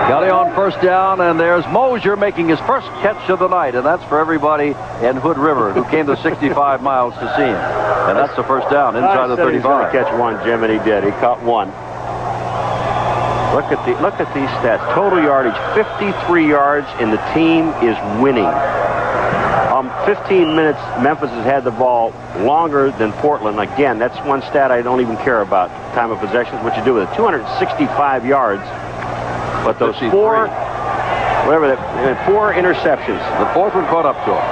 Kelly on first down, and there's Mosier making his first catch of the night, and that's for everybody in Hood River who came to 65 miles to see him. And that's the first down inside the 35. He's going to catch one, Jim, and he did. He caught one. Look at these stats. Total yardage 53 yards, and the team is winning. 15 minutes, Memphis has had the ball longer than Portland. Again, that's one stat I don't even care about. Time of possession is what you do with it. 265 yards, but those 4 interceptions. The 4th one caught up to him.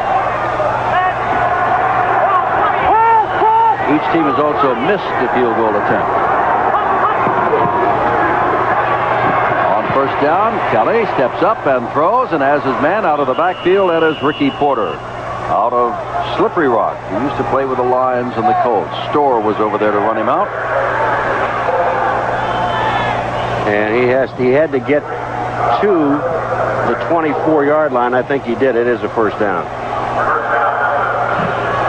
Each team has also missed the field goal attempt. On first down, Kelly steps up and throws and has his man out of the backfield. That is Ricky Porter. Out of Slippery Rock. He used to play with the Lions and the Colts. Storr was over there to run him out. And he had to get to the 24-yard line. I think he did. It is a first down.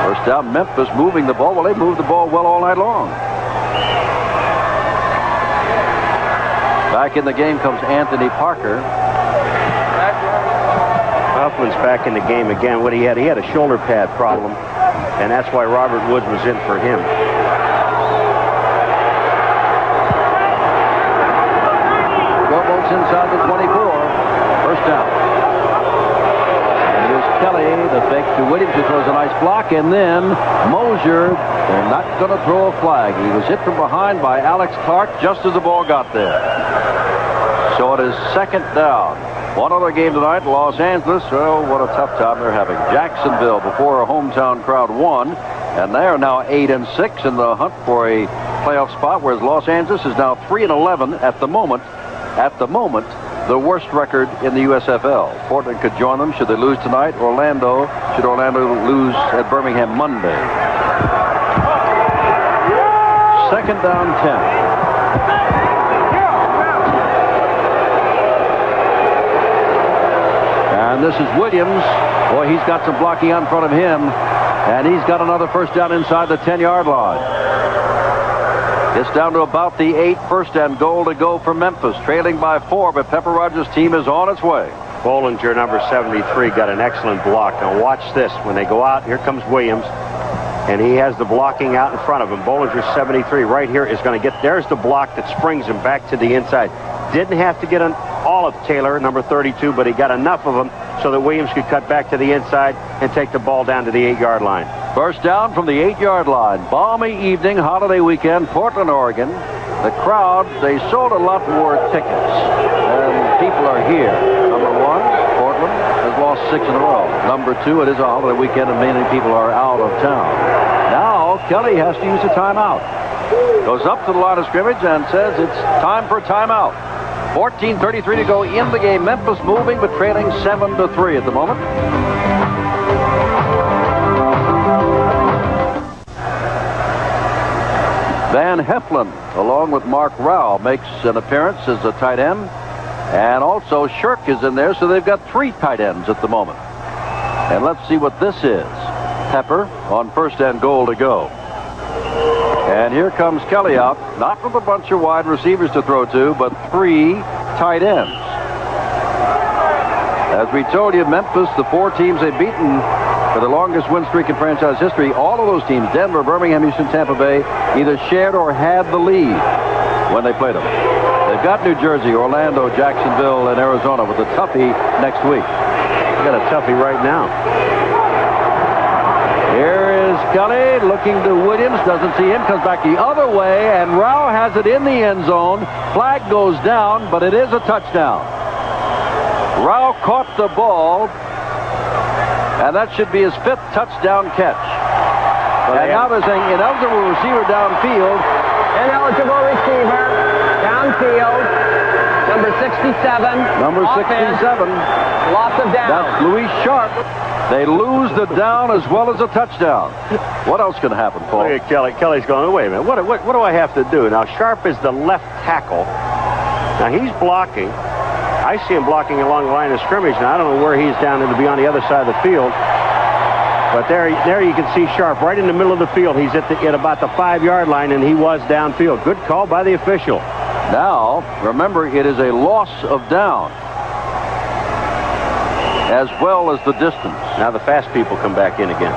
First down, Memphis moving the ball. Well, they moved the ball well all night long. Back in the game comes Anthony Parker. Huffman's back in the game again. What he had a shoulder pad problem, and that's why Robert Woods was in for him. Showboats inside the 24. First down. And here's Kelly, the fake to Williams, who throws a nice block, and then Mosier. They're not going to throw a flag. He was hit from behind by Alex Clark just as the ball got there. So it is second down. One other game tonight, Los Angeles. Oh, what a tough time they're having. Jacksonville, before a hometown crowd, won, and they are now 8-6 in the hunt for a playoff spot, whereas Los Angeles is now 3-11 at the moment. At the moment, the worst record in the USFL. Portland could join them should they lose tonight. Should Orlando lose at Birmingham Monday. Second down 10. And this is Williams. Boy, he's got some blocking out in front of him. And he's got another first down inside the 10-yard line. It's down to about the 8, first and goal to go for Memphis. Trailing by 4, but Pepper Rogers' team is on its way. Bollinger, number 73, got an excellent block. Now watch this. When they go out, here comes Williams, and he has the blocking out in front of him. Bollinger, 73, right here is going to get, there's the block that springs him back to the inside. Didn't have to get all of Taylor, number 32, but he got enough of them so that Williams could cut back to the inside and take the ball down to the 8-yard line. First down from the 8-yard line. Balmy evening, holiday weekend, Portland, Oregon. The crowd, they sold a lot more tickets, and people are here. Number one, Portland has lost 6 in a row. Number two, it is a holiday weekend, and many people are out of town. Now, Kelly has to use a timeout. Goes up to the line of scrimmage and says it's time for a timeout. 14:33 to go in the game. Memphis moving, but trailing 7-3 at the moment. Van Heflin, along with Mark Rao, makes an appearance as a tight end. And also Shirk is in there, so they've got 3 tight ends at the moment. And let's see what this is. Pepper on first and goal to go. And here comes Kelly out, not with a bunch of wide receivers to throw to, but 3 tight ends. As we told you, Memphis, the 4 teams they've beaten for the longest win streak in franchise history, all of those teams, Denver, Birmingham, Houston, Tampa Bay, either shared or had the lead when they played them. They've got New Jersey, Orlando, Jacksonville, and Arizona with a toughie next week. They got a toughie right now. Here is Kelly looking to Williams, doesn't see him, comes back the other way, and Rao has it in the end zone. Flag goes down, but it is a touchdown. Rao caught the ball, and that should be his 5th touchdown catch. And now they're saying ineligible receiver downfield. Ineligible receiver downfield. Number 67. Number 67. Loss of down. That's Louis Sharp. They lose the down as well as a touchdown. What else can happen, Paul? Look at Kelly. Kelly's going, wait a minute, what do I have to do? Now, Sharp is the left tackle. Now, he's blocking. I see him blocking along the line of scrimmage. Now, I don't know where he's down to be on the other side of the field. But there you can see Sharp right in the middle of the field. He's at about the 5-yard line, and he was downfield. Good call by the official. Now, remember, it is a loss of down, as well as the distance. Now the fast people come back in again.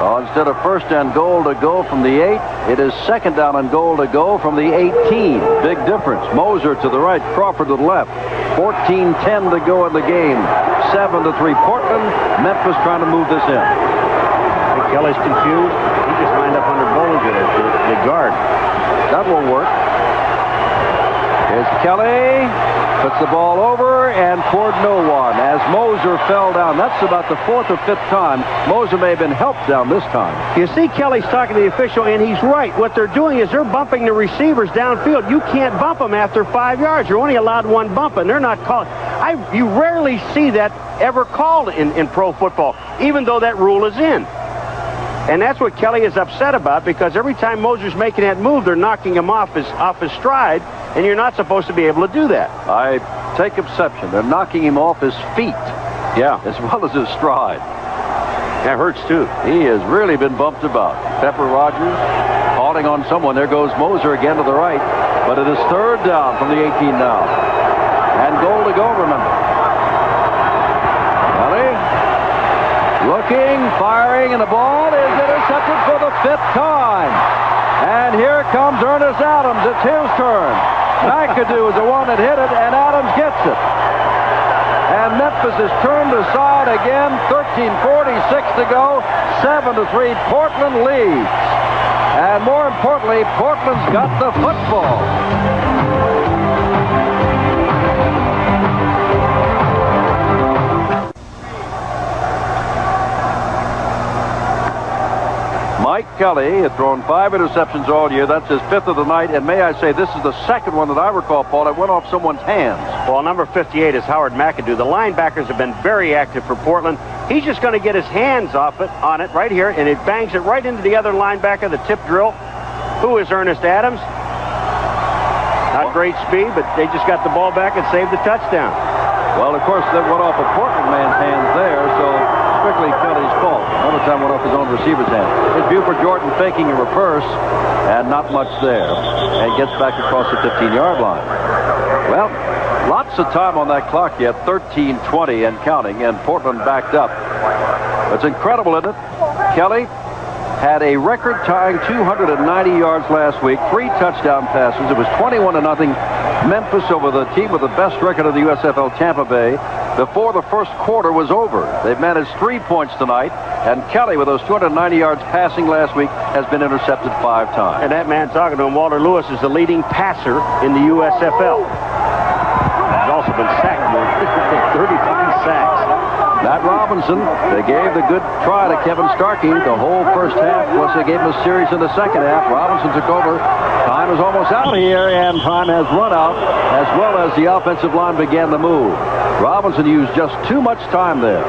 Well, instead of first and goal to go from the 8, it is second down and goal to go from the 18. Big difference. Moser to the right, Crawford to the left. 14:10 to go in the game. 7-3 Portland. Memphis trying to move this in. I think Kelly's confused. He just lined up under Bollinger, the guard. That will work. Here's Kelly. Puts the ball over and toward no one as Moser fell down. That's about the 4th or 5th time. Moser may have been helped down this time. You see Kelly's talking to the official, and he's right. What they're doing is they're bumping the receivers downfield. You can't bump them after 5 yards. You're only allowed 1 bump, and they're not calling. You rarely see that ever called in pro football, even though that rule is in. And that's what Kelly is upset about, because every time Moser's making that move, they're knocking him off his stride, and you're not supposed to be able to do that. I take exception. They're knocking him off his feet. Yeah. As well as his stride. That hurts, too. He has really been bumped about. Pepper Rogers hauling on someone. There goes Moser again to the right. But it is 3rd down from the 18 now. And goal to go, remember. Kelly looking, firing, and the ball is intercepted for the 5th time. And here comes Ernest Adams. It's his turn. McAdoo is the one that hit it, and Adams gets it. And Memphis is turned aside again. 13:46 to go. 7-3. Portland leads. And more importantly, Portland's got the football. Mike Kelly had thrown 5 interceptions all year. That's his 5th of the night. And may I say, this is the 2nd one that I recall, Paul, that went off someone's hands. Well, number 58 is Howard McAdoo. The linebackers have been very active for Portland. He's just going to get his hands on it right here, and it bangs it right into the other linebacker, the tip drill. Who is Ernest Adams? Not great speed, but they just got the ball back and saved the touchdown. Well, of course, that went off a Portland man's hands there, so strictly Kelly's fault. Another time went off his own receiver's hand. It's Buford Jordan faking a reverse, and not much there. And gets back across the 15-yard line. Well, Lots of time on that clock yet, 13:20 and counting, and Portland backed up. It's incredible, isn't it? Kelly had a record-tying 290 yards last week, 3 touchdown passes. It was 21-0 Memphis over the team with the best record of the USFL, Tampa Bay, before the first quarter was over. They've managed 3 points tonight, and Kelly, with those 290 yards passing last week, has been intercepted 5 times. And that man talking to him, Walter Lewis, is the leading passer in the USFL. He's also been sacked more, 33 sacks. Matt Robinson, they gave the good try to Kevin Starkey the whole first half, plus they gave him a series in the second half. Robinson took over. Time is almost out here, and time has run out, as well as the offensive line began to move. Robinson used just too much time there.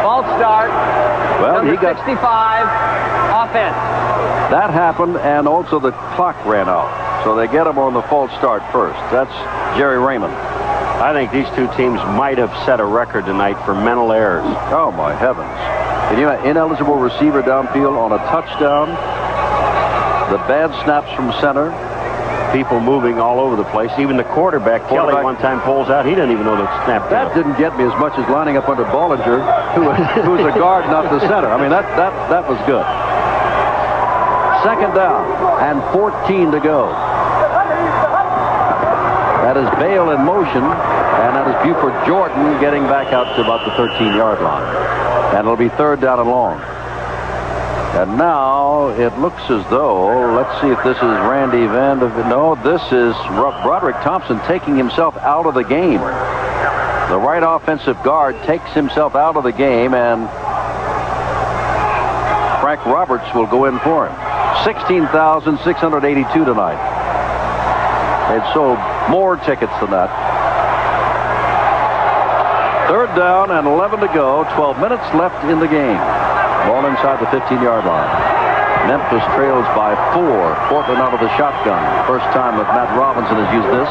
False start. Well, Number he got 65, offense. that happened, and also the clock ran out. So they get him on the false start first. That's Jerry Raymond. I think these two teams might have set a record tonight for mental errors. Oh, my heavens. Can you imagine ineligible receiver downfield on a touchdown? The bad snaps from center. People moving all over the place. Even the quarterback, Kelly, one time pulls out. He didn't even know the snap. That didn't get me as much as lining up under Bollinger, who's a guard, not the center. I mean, that was good. Second down and 14 to go. That is Bale in motion, and that is Buford Jordan getting back out to about the 13-yard line. And it'll be third down and long. And now it looks as though, let's see if this is Randy Van de... No, this is Broderick Thompson taking himself out of the game. The right offensive guard takes himself out of the game, and Frank Roberts will go in for him. 16,682 tonight. They'd sold more tickets than that. Third down and 11 to go. 12 minutes left in the game. Ball inside the 15-yard line. Memphis trails by 4. Portland out of the shotgun. First time that Matt Robinson has used this.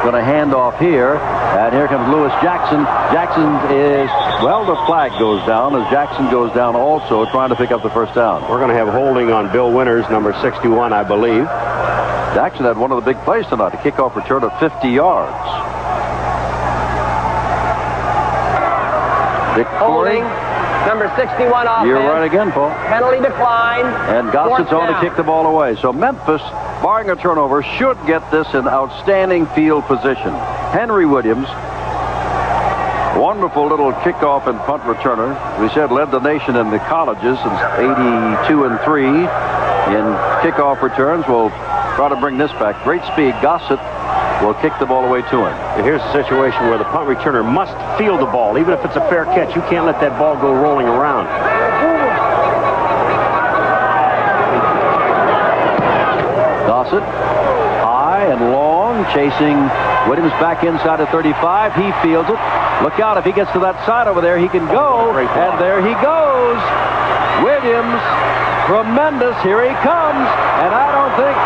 Going to hand off here. And here comes Lewis Jackson. Jackson is, well, the flag goes down as Jackson goes down also, trying to pick up the first down. We're going to have holding on Bill Winters, number 61, I believe. Jackson had one of the big plays tonight, a kickoff return of 50 yards. Dick Holding. Number 61 offense. You're right again, Paul. Penalty decline. And Gossett's on to kick the ball away. So Memphis, barring a turnover, should get this in outstanding field position. Henry Williams, wonderful little kickoff and punt returner. We said led the nation in the colleges since 82-3 in kickoff returns. We'll try to bring this back. Great speed. Gossett will kick the ball away to him. And here's a situation where the punt returner must field the ball. Even if it's a fair catch, you can't let that ball go rolling around. Gossett, high and long, chasing Williams back inside the 35. He fields it. Look out, if he gets to that side over there, he can go. And there he goes. Williams, tremendous. Here he comes. And I don't think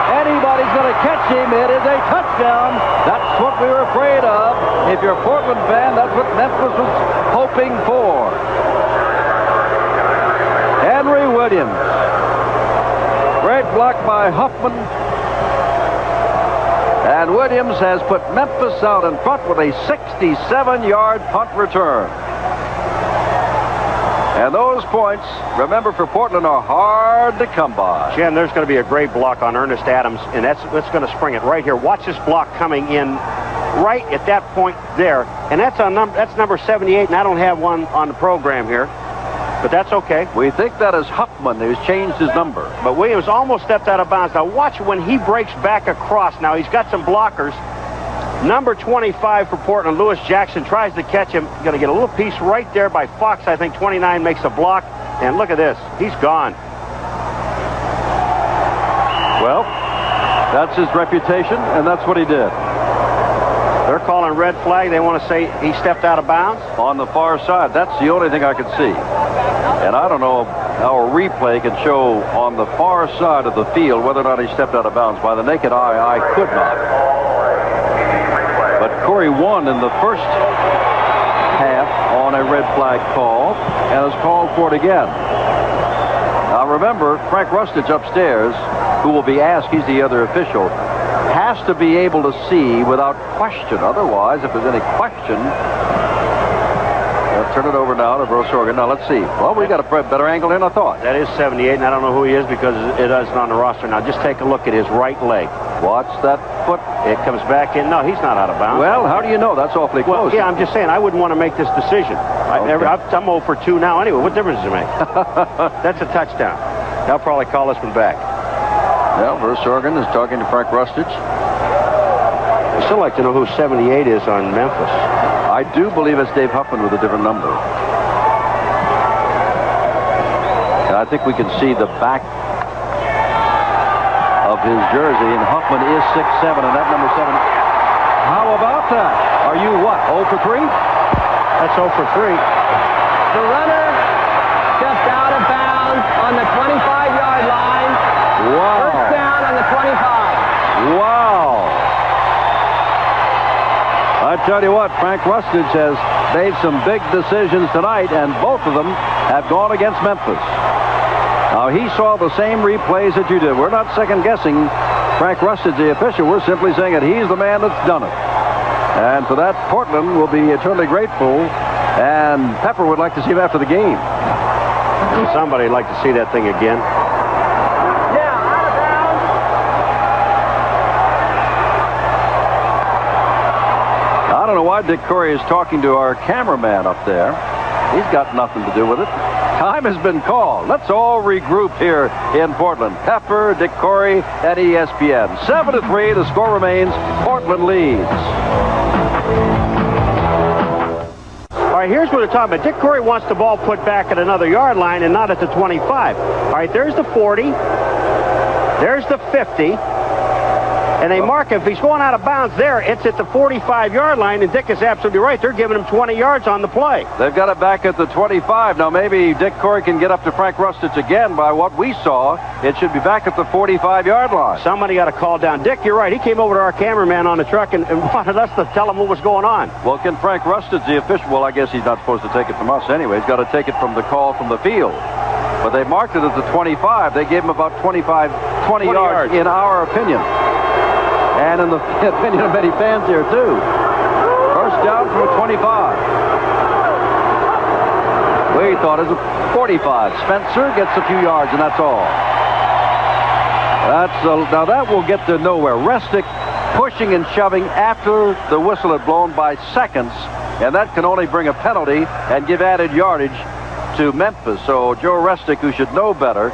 anybody's going to catch him. It is a touchdown. That's what we were afraid of. If you're a Portland fan, that's what Memphis was hoping for. Henry Williams. Great block by Huffman. And Williams has put Memphis out in front with a 67-yard punt return. And those points, remember, for Portland are hard to come by. Jen, there's going to be a great block on Ernest Adams, and that's going to spring it right here. Watch this block coming in right at that point there. And that's number 78, and I don't have one on the program here. But that's okay. We think that is Huffman, who's changed his number. But Williams almost stepped out of bounds. Now watch when he breaks back across. Now he's got some blockers. Number 25 for Portland, Lewis Jackson, tries to catch him. Going to get a little piece right there by Fox. I think 29 makes a block. And look at this. He's gone. Well, that's his reputation, and that's what he did. They're calling red flag. They want to say he stepped out of bounds. On the far side. That's the only thing I could see. And I don't know how a replay can show on the far side of the field whether or not he stepped out of bounds. By the naked eye, I could not. But Corey won in the first half on a red flag call and has called for it again. Now remember, Frank Rustich upstairs, who will be asked, he's the other official, has to be able to see without question. Otherwise, if there's any question, they'll turn it over now to Versorgen. Now, let's see. Well, we got a better angle than I thought. That is 78, and I don't know who he is because it isn't on the roster. Now, just take a look at his right leg. Watch that foot. It comes back in. No, he's not out of bounds. Well, how do you know? That's awfully close. Well, yeah, I'm just saying, I wouldn't want to make this decision. Okay. I'm 0 for 2 now anyway. What difference does it make? That's a touchdown. They'll probably call this one back. Well, Versorgen is talking to Frank Rustich. I'd still like to know who 78 is on Memphis. I do believe it's Dave Huffman with a different number. And I think we can see the back of his jersey, and Huffman is 6'7", and that number 7. How about that? Are you what, 0 for 3? That's 0 for 3. The runner just out of bounds on the 25-yard line. Wow. First down on the 25. Wow. I tell you what, Frank Rustich has made some big decisions tonight, and both of them have gone against Memphis. Now, he saw the same replays that you did. We're not second-guessing Frank Rustich, the official. We're simply saying that he's the man that's done it. And for that, Portland will be eternally grateful, and Pepper would like to see him after the game. Somebody'd like to see that thing again. Yeah, out of bounds. I don't know why Dick Corey is talking to our cameraman up there. He's got nothing to do with it. Time has been called. Let's all regroup here in Portland. Pepper, Dick Corey, at ESPN. 7-3, the score remains. Portland leads. All right, here's what we're talking about. Dick Corey wants the ball put back at another yard line and not at the 25. All right, there's the 40. There's the 50. And they mark if he's going out of bounds there, it's at the 45-yard line, and Dick is absolutely right. They're giving him 20 yards on the play. They've got it back at the 25. Now, maybe Dick Corey can get up to Frank Rustich again. By what we saw, it should be back at the 45-yard line. Somebody got to call down. Dick, you're right. He came over to our cameraman on the truck and wanted us to tell him what was going on. Well, can Frank Rustich, the official, well, I guess he's not supposed to take it from us anyway. He's got to take it from the call from the field. But they marked it at the 25. They gave him about 20 yards, in our opinion. And in the opinion of many fans here, too. First down from a 25. We thought it was a 45. Spencer gets a few yards, and that's all. Now that will get to nowhere. Restick pushing and shoving after the whistle had blown by seconds, and that can only bring a penalty and give added yardage to Memphis. So Joe Restick, who should know better,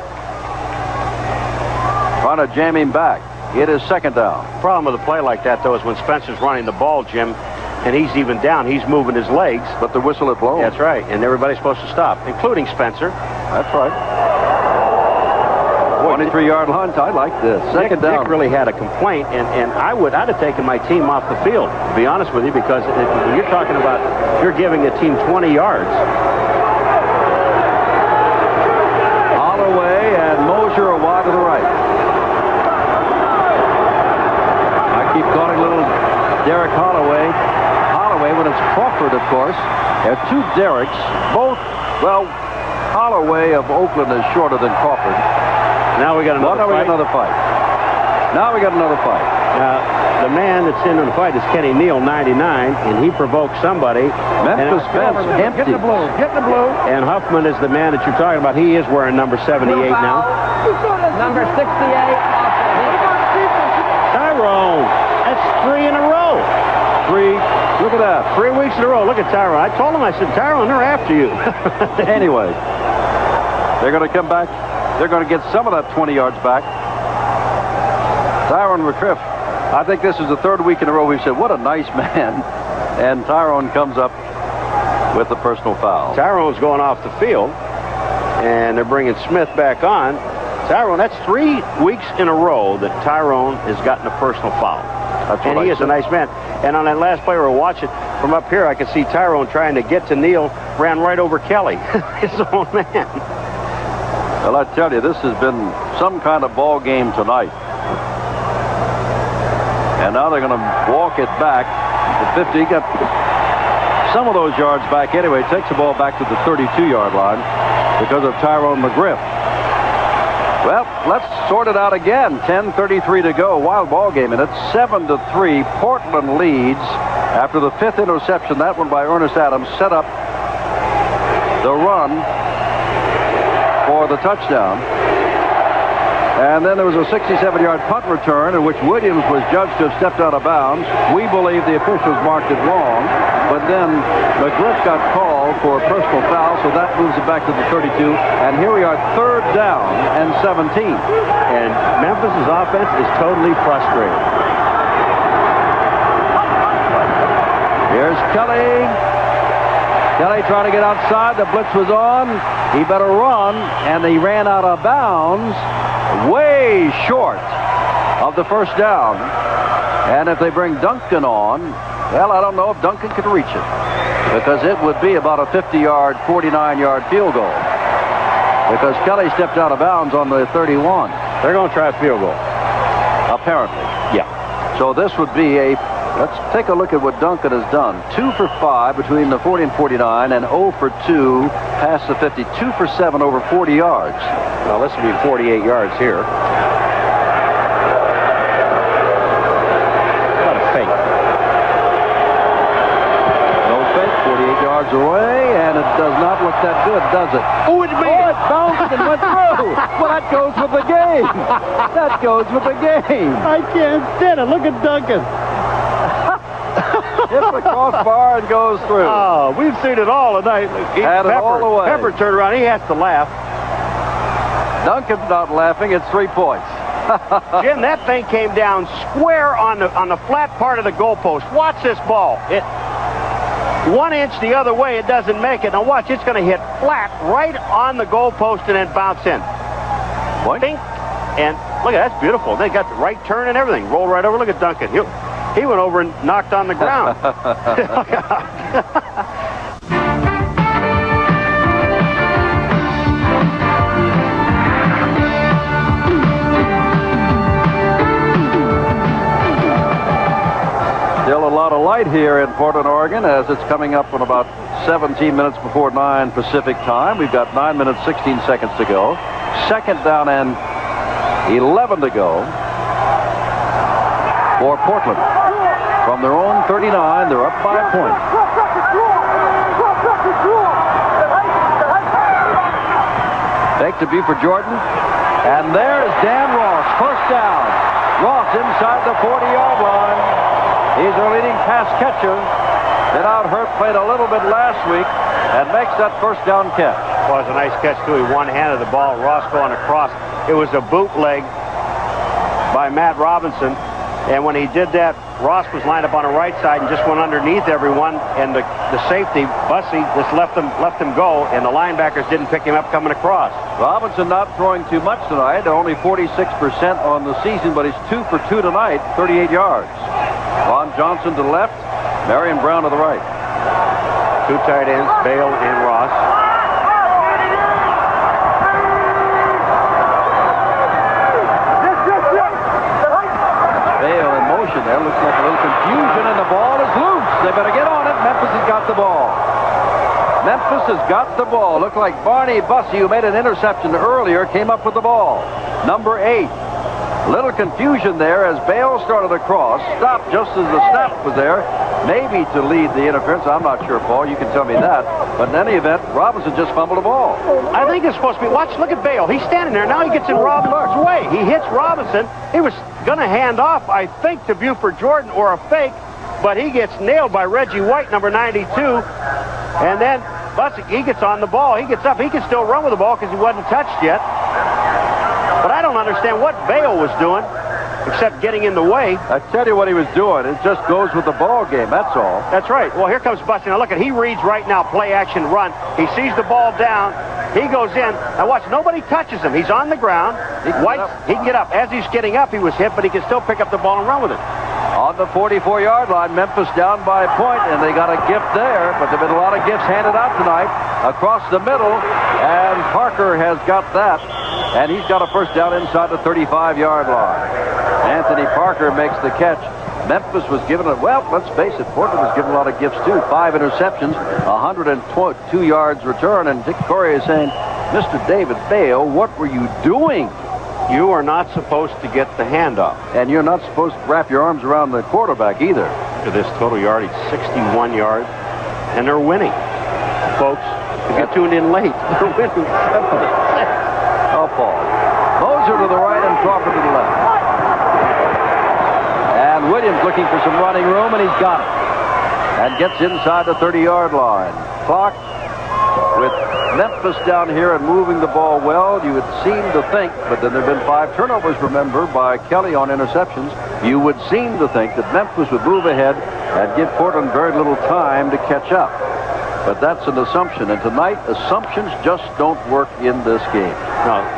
trying to jam him back. It is second down. The problem with a play like that, though, is when Spencer's running the ball, Jim, and he's even down, he's moving his legs. But the whistle had blown. That's right, and everybody's supposed to stop, including Spencer. That's right. 23-yard line. I like this. Second down. Dick really had a complaint, and I'd have taken my team off the field, to be honest with you, because when you're talking about you're giving a team 20 yards. Holloway and Mosier are wide to the right. Keep calling little Derek Holloway. Holloway, when it's Crawford, of course. There are two Derricks. Both, well, Holloway of Oakland is shorter than Crawford. Now we got another fight. Now we got another fight. Now, the man that's in the fight is Kenny Neal, 99, and he provoked somebody. Memphis bench empty. Get the blue. And Huffman is the man that you're talking about. He is wearing number 78 now. Number 68. Tyrone. That's 3 in a row. 3. Look at that. 3 weeks in a row. Look at Tyrone. I told him, I said, Tyrone, they're after you. Anyway, they're going to come back. They're going to get some of that 20 yards back. Tyrone McCriff. I think this is the 3rd week in a row we've said, what a nice man. And Tyrone comes up with the personal foul. Tyrone's going off the field, and they're bringing Smith back on. Tyrone, that's 3 weeks in a row that Tyrone has gotten a personal foul. And he is a nice man. And on that last play we were watching, from up here, I could see Tyrone trying to get to Neal, ran right over Kelly, his own man. Well, I tell you, this has been some kind of ball game tonight. And now they're going to walk it back. The 50 got some of those yards back anyway. Takes the ball back to the 32-yard line because of Tyrone McGriff. Well, let's sort it out again. 10:33 to go. Wild ball game, and it's 7-3. Portland leads after the 5th interception. That one by Ernest Adams set up the run for the touchdown. And then there was a 67-yard punt return in which Williams was judged to have stepped out of bounds. We believe the officials marked it wrong, but then McGriff got called for a personal foul, so that moves it back to the 32. And here we are, 3rd down and 17. And Memphis's offense is totally frustrated. Here's Kelly. Kelly trying to get outside. The blitz was on. He better run, and he ran out of bounds. Way short of the first down. And if they bring Duncan on, well, I don't know if Duncan could reach it, because it would be about a 50-yard, 49-yard field goal, because Kelly stepped out of bounds on the 31. They're going to try a field goal. Apparently. Yeah. So this would be a, let's take a look at what Duncan has done. 2 for 5 between the 40 and 49, and 0 for 2 past the 50. 2 for 7 over 40 yards. Well, this would be 48 yards here. What a fake. No fake, 48 yards away, and it does not look that good, does it? Oh, it made it bounced and went through. Well, that goes with the game. That goes with the game. I can't stand it. Look at Duncan. Hits the crossbar and goes through. Oh, we've seen it all tonight. Had it all the way. Pepper turned around. He has to laugh. Duncan's not laughing. It's 3 points. Jim, that thing came down square on the flat part of the goalpost. Watch this ball. It 1 inch the other way, it doesn't make it. Now watch, it's going to hit flat right on the goalpost and then bounce in. Think, and look at that, that's beautiful. They got the right turn and everything. Rolled right over. Look at Duncan. He went over and knocked on the ground. Still a lot of light here in Portland, Oregon, as it's coming up in about 17 minutes before 9 Pacific time. We've got 9 minutes, 16 seconds to go. 2nd down and 11 to go for Portland. From their own 39, they're up by a point. Fake to Buford Jordan. And there's Dan Ross, 1st down. Ross inside the 40-yard line. He's our leading pass catcher. Been out hurt, played a little bit last week, and makes that 1st down catch. Well, it was a nice catch, too. He one-handed the ball. Ross going across. It was a bootleg by Matt Robinson. And when he did that, Ross was lined up on the right side and just went underneath everyone. And the safety, Bussey, just left him go. And the linebackers didn't pick him up coming across. Robinson not throwing too much tonight. Only 46% on the season, but he's 2 for 2 tonight, 38 yards. Ron Johnson to the left, Marion Brown to the right. 2 tight ends, Bale and Ross. Bale in motion there. Looks like a little confusion, and the ball is loose. They better get on it. Memphis has got the ball. Memphis has got the ball. Looked like Barney Bussey, who made an interception earlier, came up with the ball. Number 8. Little confusion there as Bale started across. Stopped just as the snap was there. Maybe to lead the interference. I'm not sure, Paul. You can tell me that. But in any event, Robinson just fumbled the ball. I think it's supposed to be. Watch, look at Bale. He's standing there. Now he gets in Robinson's way. He hits Robinson. He was going to hand off, I think, to Buford Jordan or a fake. But he gets nailed by Reggie White, number 92. And then Bussey, he gets on the ball. He gets up. He can still run with the ball because he wasn't touched yet. But I don't understand what Bale was doing except getting in the way. I tell you what he was doing. It just goes with the ball game, that's all. That's right. Well, here comes Bussey. Now, look at, he reads right now, play, action, run. He sees the ball down. He goes in. Now, watch, nobody touches him. He's on the ground. White, he can get up. As he's getting up, he was hit, but he can still pick up the ball and run with it. On the 44-yard line, Memphis down by a point, and they got a gift there, but there have been a lot of gifts handed out tonight across the middle, and Parker has got that, and he's got a 1st down inside the 35-yard line. Anthony Parker makes the catch. Memphis was given it, well, let's face it, Portland was given a lot of gifts too. 5 interceptions, 102 yards return, and Dick Corey is saying, Mr. David Bale, what were you doing? You are not supposed to get the handoff. And you're not supposed to wrap your arms around the quarterback either. Look at this total yardage, 61 yards, and they're winning. Folks, if you tuned in late, they're winning 7-6. Oh, Paul. Moser to the right and Crawford to the left. And Williams looking for some running room, and he's got it. And gets inside the 30-yard line. Clock with Memphis down here and moving the ball well. You would seem to think, but then there have been 5 turnovers, remember, by Kelly on interceptions. You would seem to think that Memphis would move ahead and give Portland very little time to catch up. But that's an assumption, and tonight assumptions just don't work in this game.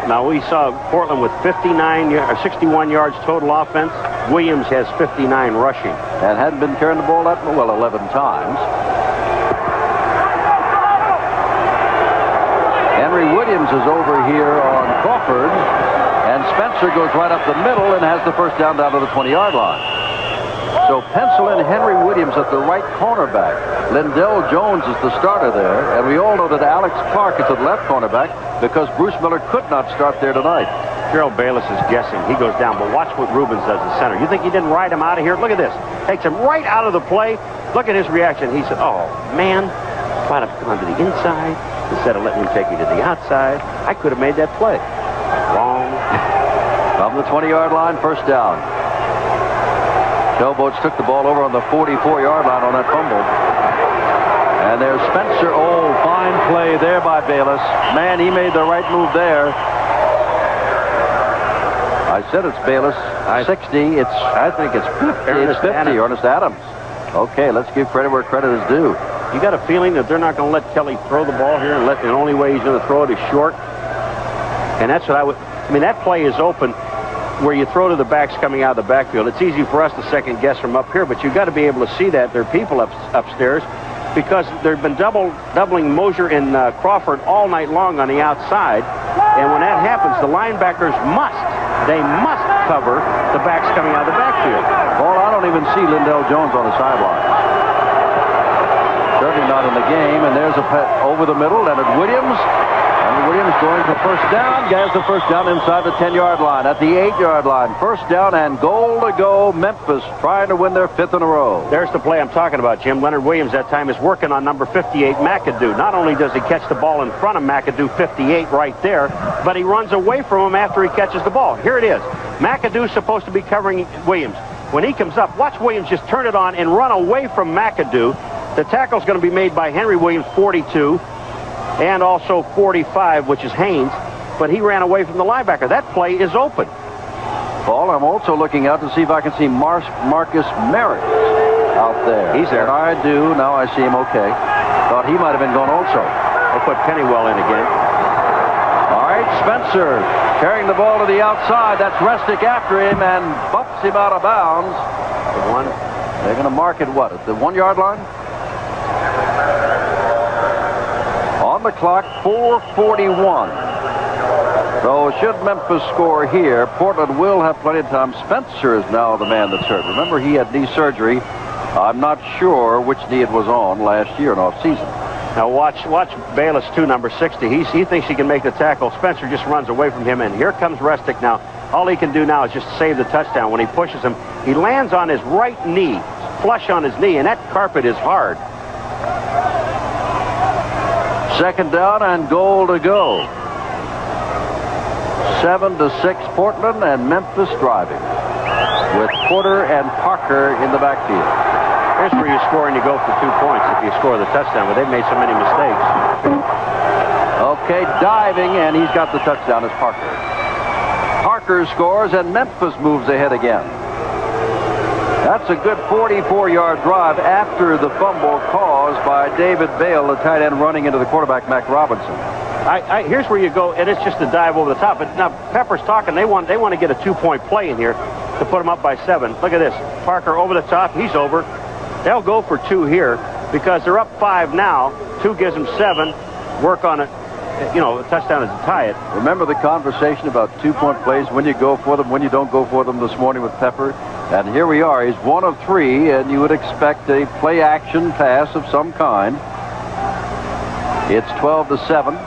Now we saw Portland with 61 yards total offense. Williams has 59 rushing. And hadn't been carrying the ball that well 11 times. Henry Williams is over here on Crawford, and Spencer goes right up the middle and has the first down to the 20-yard line. So pencil in Henry Williams at the right cornerback. Lindell Jones is the starter there, and we all know that Alex Clark is the left cornerback because Bruce Miller could not start there tonight. Gerald Bayless is guessing. He goes down, but watch what Rubens does at center. You think he didn't ride him out of here? Look at this. Takes him right out of the play. Look at his reaction. He said, oh, man, if I'd have gone to the inside instead of letting him take me to the outside, I could have made that play. Wrong. From the 20-yard line, first down. Showboats took the ball over on the 44-yard line on that fumble. And there's Spencer. Oh, fine play there by Bayless. Man, he made the right move there. I said it's Bayless. 60. I think it's 50. It's 50. Ernest Adams. Okay, let's give credit where credit is due. You got a feeling that they're not going to let Kelly throw the ball here, and the only way he's going to throw it is short. And that's what I mean, that play is open where you throw to the backs coming out of the backfield. It's easy for us to second guess from up here, but you've got to be able to see that there are people upstairs because they've been doubling Mosier and Crawford all night long on the outside. And when that happens, the linebackers must cover the backs coming out of the backfield. Well, I don't even see Lindell Jones on the sideline. Certainly not in the game. And there's a over the middle, Leonard Williams. And Williams going for first down. Gets the first down inside the 10-yard line. At the 8-yard line, first down and goal to go. Memphis trying to win their 5th in a row. There's the play I'm talking about, Jim. Leonard Williams that time is working on number 58, McAdoo. Not only does he catch the ball in front of McAdoo, 58 right there, but he runs away from him after he catches the ball. Here it is. McAdoo's supposed to be covering Williams. When he comes up, watch Williams just turn it on and run away from McAdoo. The tackle's going to be made by Henry Williams, 42. And also 45, which is Haynes, but he ran away from the linebacker. That play is open. Paul, I'm also looking out to see if I can see Marcus Merritt out there. He's there. And I do. Now I see him okay. Thought he might have been gone also. They put Pennywell in again. All right, Spencer carrying the ball to the outside. That's Resnick after him and bumps him out of bounds. They're going to mark it, what, at the 1-yard line? On the clock, 4:41. So should Memphis score here, Portland will have plenty of time. Spencer is now the man that's hurt. Remember, he had knee surgery. I'm not sure which knee it was on last year in off-season. Now watch Bayless, too, number 60. He thinks he can make the tackle. Spencer just runs away from him, and here comes Resnick now. All he can do now is just save the touchdown. When he pushes him, he lands on his right knee, flush on his knee, and that carpet is hard. Second down and goal to go. 7-6 Portland, and Memphis driving with Porter and Parker in the backfield. Here's where you score and you go for 2 points if you score the touchdown, but they've made so many mistakes. Okay, diving, and he's got the touchdown as Parker. Parker scores, and Memphis moves ahead again. That's a good 44-yard drive after the fumble caused by David Bale, the tight end running into the quarterback, Mac Robinson. Here's where you go, and it's just a dive over the top. But now Pepper's talking. They want to get a 2-point play in here to put them up by 7. Look at this. Parker over the top. He's over. They'll go for 2 here because they're up 5 now. 2 gives them 7. Work on it. You know, a touchdown is to tie it. Remember the conversation about 2-point plays, when you go for them, when you don't go for them this morning with Pepper? And here we are. He's 1 of 3, and you would expect a play-action pass of some kind. It's 12-7.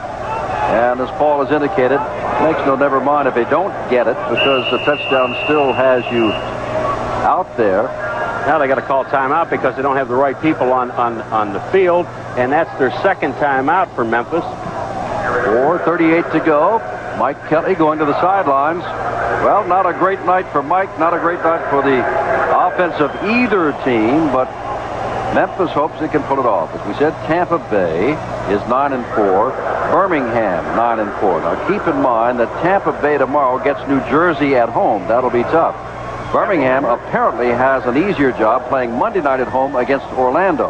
And as Paul has indicated, Makes no never mind if they don't get it, because the touchdown still has you out there. Now they got to call timeout because they don't have the right people on the field, and that's their second timeout for Memphis. 4:38 to go. Mike Kelly going to the sidelines. Well, not a great night for Mike, not a great night for the offense of either team, but Memphis hopes they can pull it off. As we said, Tampa Bay is 9-4. Birmingham 9-4. Now keep in mind that Tampa Bay tomorrow gets New Jersey at home. That'll be tough. Birmingham apparently has an easier job playing Monday night at home against Orlando.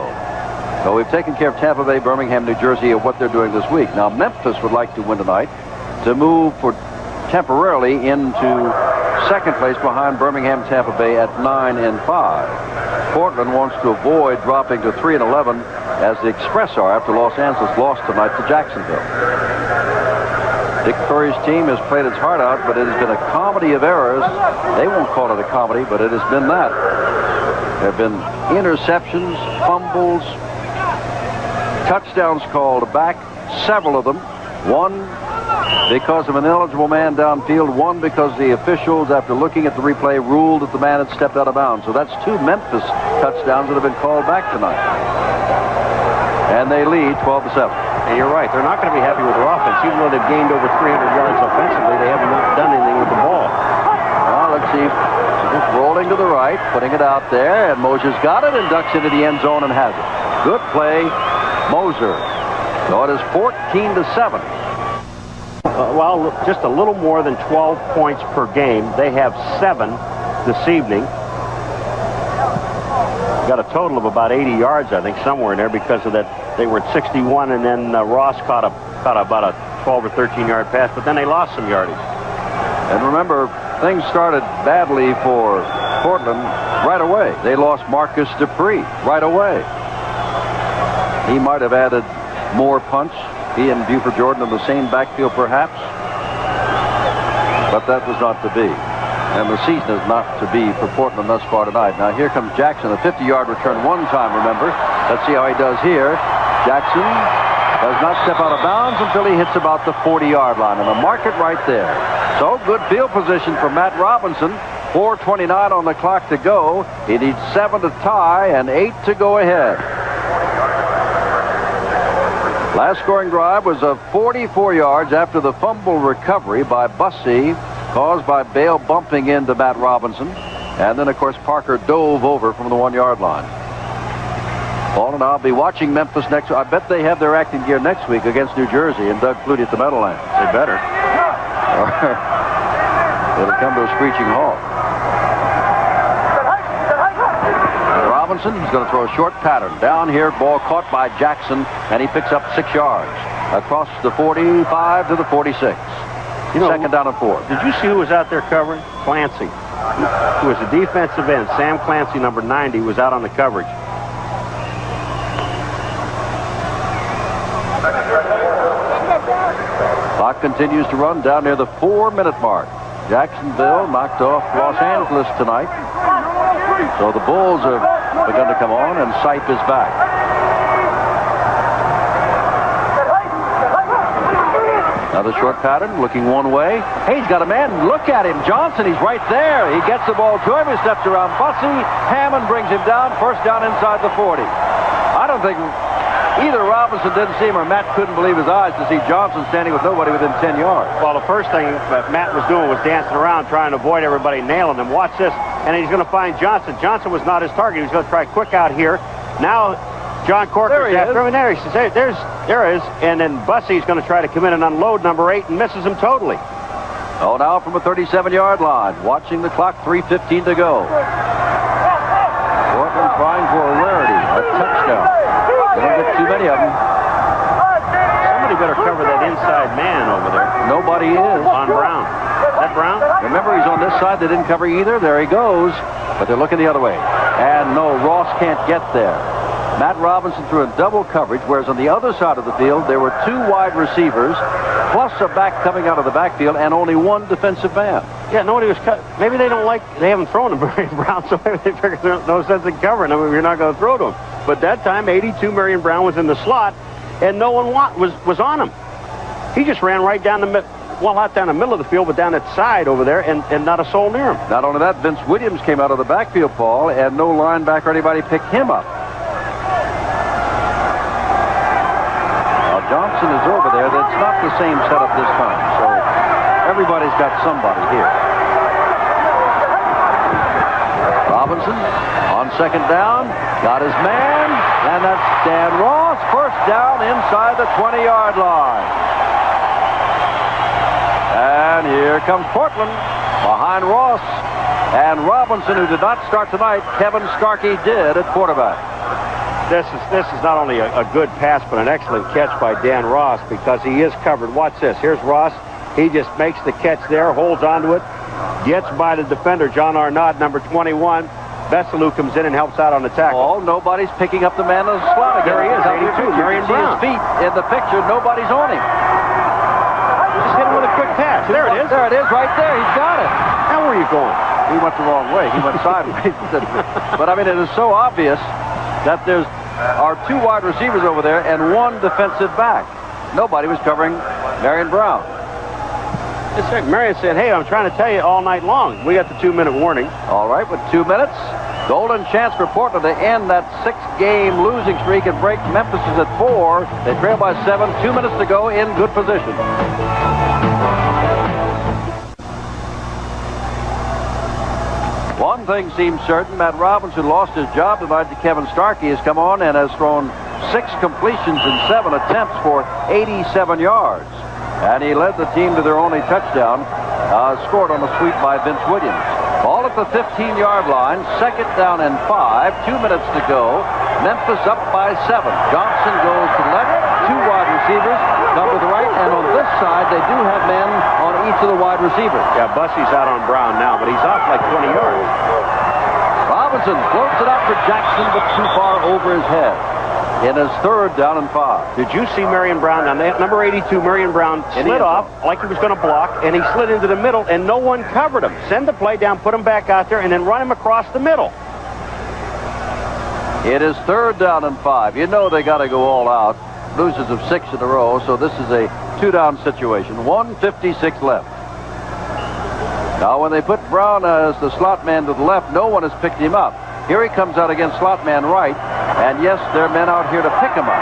So we've taken care of Tampa Bay, Birmingham, New Jersey, and what they're doing this week. Now Memphis would like to win tonight to move for temporarily into second place behind Birmingham, Tampa Bay at 9-5. Portland wants to avoid dropping to 3-11 as the Express are after Los Angeles lost tonight to Jacksonville. Dick Curry's team has played its heart out, but it has been a comedy of errors. They won't call it a comedy, but it has been that. There have been interceptions, fumbles, touchdowns called back, several of them. One because of an ineligible man downfield, one because the officials, after looking at the replay, ruled that the man had stepped out of bounds. So that's two Memphis touchdowns that have been called back tonight. And they lead 12-7. And you're right, they're not going to be happy with their offense. Even though they've gained over 300 yards offensively, they haven't done anything with the ball. Well, let's see. Just rolling to the right, putting it out there, and Mosier's got it and ducks into the end zone and has it. Good play, Moser. So it is 14-7. Well, just a little more than 12 points per game. They have 7 this evening. Got a total of about 80 yards, I think, somewhere in there because of that. They were at 61, and then Ross caught about a 12 or 13-yard pass, but then they lost some yardage. And remember, things started badly for Portland right away. They lost Marcus Dupree right away. He might have added more punch. He and Buford Jordan in the same backfield, perhaps. But that was not to be. And the season is not to be for Portland thus far tonight. Now here comes Jackson, a 50-yard return one time, remember. Let's see how he does here. Jackson does not step out of bounds until he hits about the 40-yard line. And the market right there. So good field position for Matt Robinson. 4:29 on the clock to go. He needs 7 to tie and 8 to go ahead. Last scoring drive was of 44 yards after the fumble recovery by Bussey, caused by Bale bumping into Matt Robinson. And then, of course, Parker dove over from the 1-yard line. Paul and I'll be watching Memphis next. I bet they have their acting gear next week against New Jersey and Doug Flutie at the Meadowlands. They better. It'll come to a screeching halt. Robinson is going to throw a short pattern. Down here, ball caught by Jackson, and he picks up 6 yards. Across the 45 to the 46. Second down and 4. Did you see who was out there covering? Clancy, who was a defensive end. Sam Clancy, number 90, was out on the coverage. Clock continues to run down near the 4-minute mark. Jacksonville knocked off Los Angeles tonight. So the Bulls have begun to come on, and Sipe is back. Another short pattern, looking one way. Hey, he's got a man. Look at him. Johnson, he's right there. He gets the ball to him. He steps around Bussey. Hammond brings him down. First down inside the 40. I don't think either Robinson didn't see him or Matt couldn't believe his eyes to see Johnson standing with nobody within 10 yards. Well, the first thing that Matt was doing was dancing around trying to avoid everybody nailing him. Watch this. And he's going to find Johnson. Johnson was not his target. He was going to try quick out here. Now, John Corker's after him. And there he says, hey, there is. And then Bussey's going to try to come in and unload number 8 and misses him totally. Oh, now from a 37-yard line. Watching the clock, 3:15 to go. Portland trying for a rarity, a touchdown. They don't get too many of them. Somebody better cover that inside man over there. Nobody is. On Brown. Is that Brown? Remember, he's on this side. They didn't cover either. There he goes. But they're looking the other way. And no, Ross can't get there. Matt Robinson threw in double coverage, whereas on the other side of the field, there were 2 wide receivers, plus a back coming out of the backfield, and only 1 defensive man. Yeah, nobody was cut. Maybe they haven't thrown to Marion Brown, so maybe they figured there's no sense in covering him if you're not going to throw to him. But that time, 82, Marion Brown was in the slot, and no one was on him. He just ran right down the middle. well, not down the middle of the field, but down that side over there, and not a soul near him. Not only that, Vince Williams came out of the backfield, Paul, and no linebacker or anybody picked him up. Now, Johnson is over there. That's not the same setup this time, so everybody's got somebody here. Robinson on second down, got his man, and that's Dan Ross. First down inside the 20-yard line. And here comes Portland behind Ross and Robinson, who did not start tonight. Kevin Starkey did at quarterback. This is not only a good pass, but an excellent catch by Dan Ross, because he is covered. Watch this. Here's Ross. He just makes the catch there, holds onto it, gets by the defender, John Arnaud, number 21. Bessalou comes in and helps out on the tackle. Oh, nobody's picking up the man in the slot again. There he is, 82, Marion Brown. See his feet in the picture. Nobody's on him. Just hit him with a quick pass. There it is. There it is, right there. He's got it. Now where are you going? He went the wrong way. He went sideways. But I mean, it is so obvious that there's our two wide receivers over there and one defensive back. Nobody was covering Marion Brown. Marion said, hey, I'm trying to tell you all night long. We got the 2-minute warning. All right, with 2 minutes, golden chance for Portland to end that 6-game losing streak and break. Memphis is at 4. They trail by 7. 2 minutes to go, in good position. One thing seems certain. Matt Robinson, who lost his job tonight to Kevin Starkey, has come on and has thrown 6 completions in 7 attempts for 87 yards. And he led the team to their only touchdown, scored on a sweep by Vince Williams. Ball at the 15-yard line, second down and 5, 2 minutes to go. Memphis up by 7. Johnson goes to the left, 2 wide receivers come to the right, and on this side they do have men on each of the wide receivers. Yeah, Bussey's out on Brown now, but he's off like 20 yards. Robinson floats it out for Jackson, but too far over his head. In his third down and 5. Did you see Marion Brown? Now, number 82, Marion Brown slid off like he was going to block, and he slid into the middle, and no one covered him. Send the play down, put him back out there, and then run him across the middle. It is third down and 5. You know they got to go all out. Losers of 6 in a row, so this is a 2-down situation. 1:56 left. Now, when they put Brown as the slot man to the left, no one has picked him up. Here he comes out against slot man right, and yes, there are men out here to pick him up.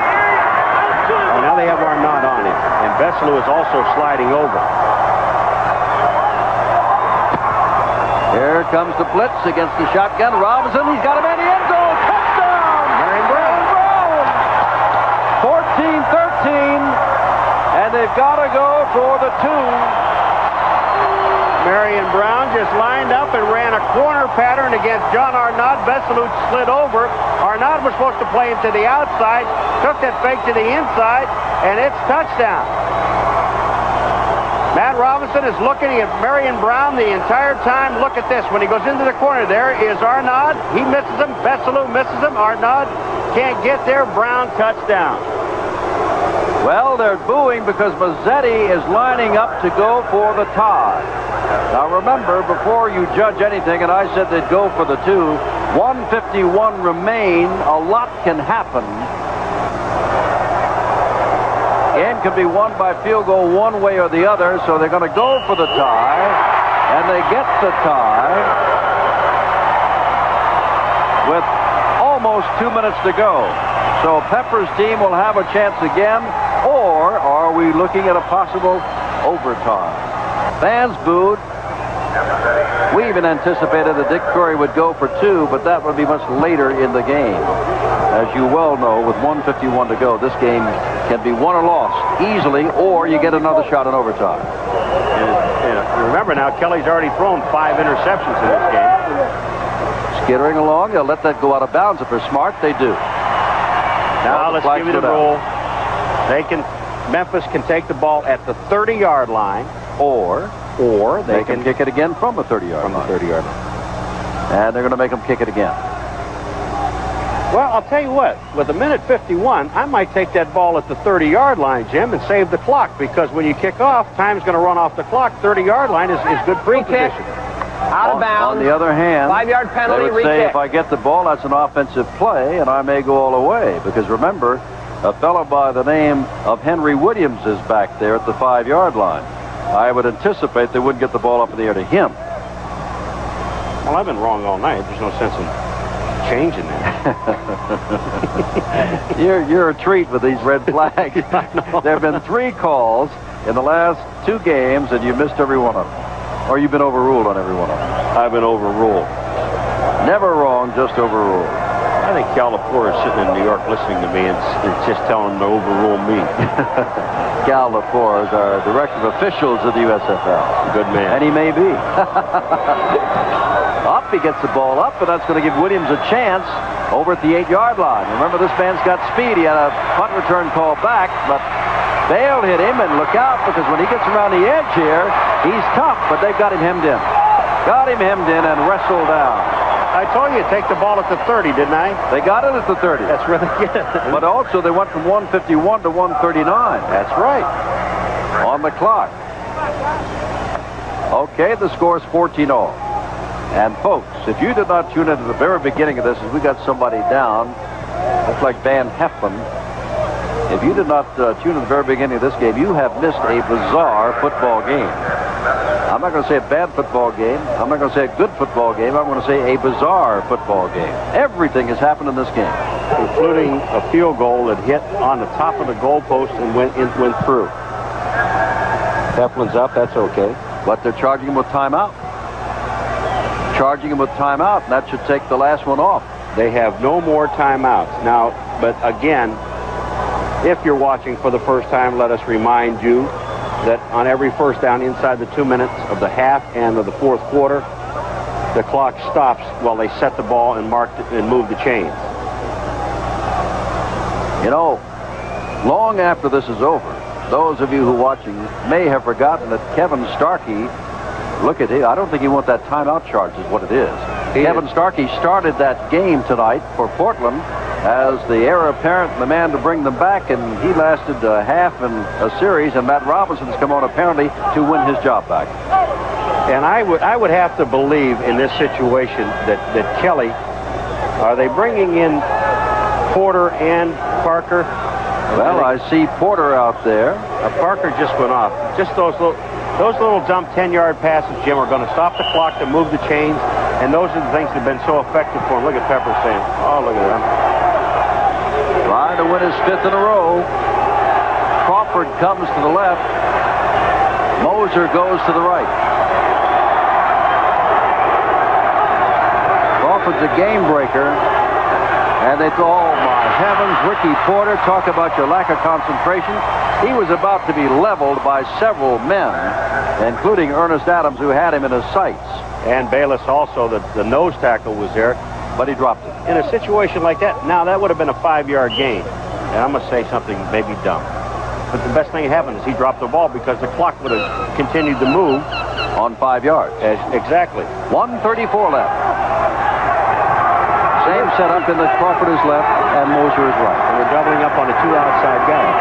Well, now they have Arnaud on him, and Bessalou is also sliding over. Here comes the blitz against the shotgun. Robinson, he's got him in the end zone. Touchdown! Marion Brown. 14-13, and they've got to go for the 2. Marion Brown just lined up and ran a corner pattern against John Arnaud. Bessalou slid over. Arnaud was supposed to play him to the outside, took that fake to the inside, and it's touchdown. Matt Robinson is looking at Marion Brown the entire time. Look at this. When he goes into the corner, there is Arnaud. He misses him. Bessalou misses him. Arnaud can't get there. Brown touchdown. Well, they're booing because Mazzetti is lining up to go for the tie. Now remember, before you judge anything, and I said they'd go for the 2, 1:51 remain. A lot can happen. Game can be won by field goal one way or the other, so they're going to go for the tie, and they get the tie with almost 2 minutes to go. So Pepper's team will have a chance again, or are we looking at a possible overtime? Fans booed. We even anticipated that Dick Curry would go for 2, but that would be much later in the game. As you well know, with 1:51 to go, this game can be won or lost easily, or you get another shot in overtime. And remember now, Kelly's already thrown 5 interceptions in this game. Skittering along, they'll let that go out of bounds. If they're smart, they do. Now let's give you the rule. Memphis can take the ball at the 30-yard line, or they can kick it again from the 30-yard line. And they're going to make them kick it again. Well, I'll tell you what. With 1:51, I might take that ball at the 30-yard line, Jim, and save the clock, because when you kick off, time's going to run off the clock. 30-yard line is good free kick. position. Out of bounds. On the other hand, 5-yard penalty, they would say re-kick. if I get the ball, that's an offensive play, and I may go all the way. Because remember, a fellow by the name of Henry Williams is back there at the 5-yard line. I would anticipate they wouldn't get the ball up in the air to him. Well, I've been wrong all night. There's no sense in changing that. You're a treat with these red flags. There have been 3 calls in the last 2 games, and you missed every one of them. Or you've been overruled on every one of them. I've been overruled. Never wrong, just overruled. I think Cal Lepore is sitting in New York listening to me and just telling him to overrule me. Cal Lepore is our director of officials of the USFL. Good man. And he may be. Up, he gets the ball up, and that's going to give Williams a chance over at the 8-yard line. Remember, this man's got speed. He had a punt return call back, but Bale hit him, and look out, because when he gets around the edge here, he's tough, but they've got him hemmed in. Got him hemmed in and wrestled down. I told you to take the ball at the 30, didn't I? They got it at the 30. That's really good. But also, they went from 151 to 139. That's right. On the clock. Okay, the score is 14-all. And folks, if you did not tune into the very beginning of this, as we got somebody down, looks like Van Heflin. If you did not tune in the very beginning of this game, you have missed a bizarre football game. I'm not going to say a bad football game. I'm not going to say a good football game. I'm going to say a bizarre football game. Everything has happened in this game, Including a field goal that hit on the top of the goalpost and went through. Heflin's up. That's okay. but they're charging him with timeout. And that should take the last one off. They have no more timeouts. Now, but again, if you're watching for the first time, let us remind you that on every first down inside the 2 minutes of the half and of the fourth quarter, the clock stops while they set the ball and mark it and move the chains. You know, long after this is over, those of you who are watching may have forgotten that Kevin Starkey, look at it, I don't think he wants that timeout charge is what it is. Kevin Starkey started that game tonight for Portland as the heir apparent and the man to bring them back, and he lasted a half in a series, and Matt Robinson's come on apparently to win his job back. And I would have to believe in this situation that Kelly, are they bringing in Porter and Parker? Well, I see Porter out there. Parker just went off. Just those little dumb 10-yard passes, Jim, are going to stop the clock to move the chains, and those are the things that have been so effective for him. Look at Pepper saying, oh, look at that. Trying to win his fifth in a row. Crawford comes to the left. Moser goes to the right. Crawford's a game breaker. And they thought, oh my heavens, Ricky Porter, talk about your lack of concentration. He was about to be leveled by several men, including Ernest Adams, who had him in his sights. And Bayless also, the nose tackle was there. But he dropped it. In a situation like that, now that would have been a 5-yard gain. And I'm going to say something maybe dumb. But the best thing that happened is he dropped the ball because the clock would have continued to move. On 5 yards. Exactly. 1:34 left. Same setup in the Crawford is left and Moser is right. And we're doubling up on the two outside guys.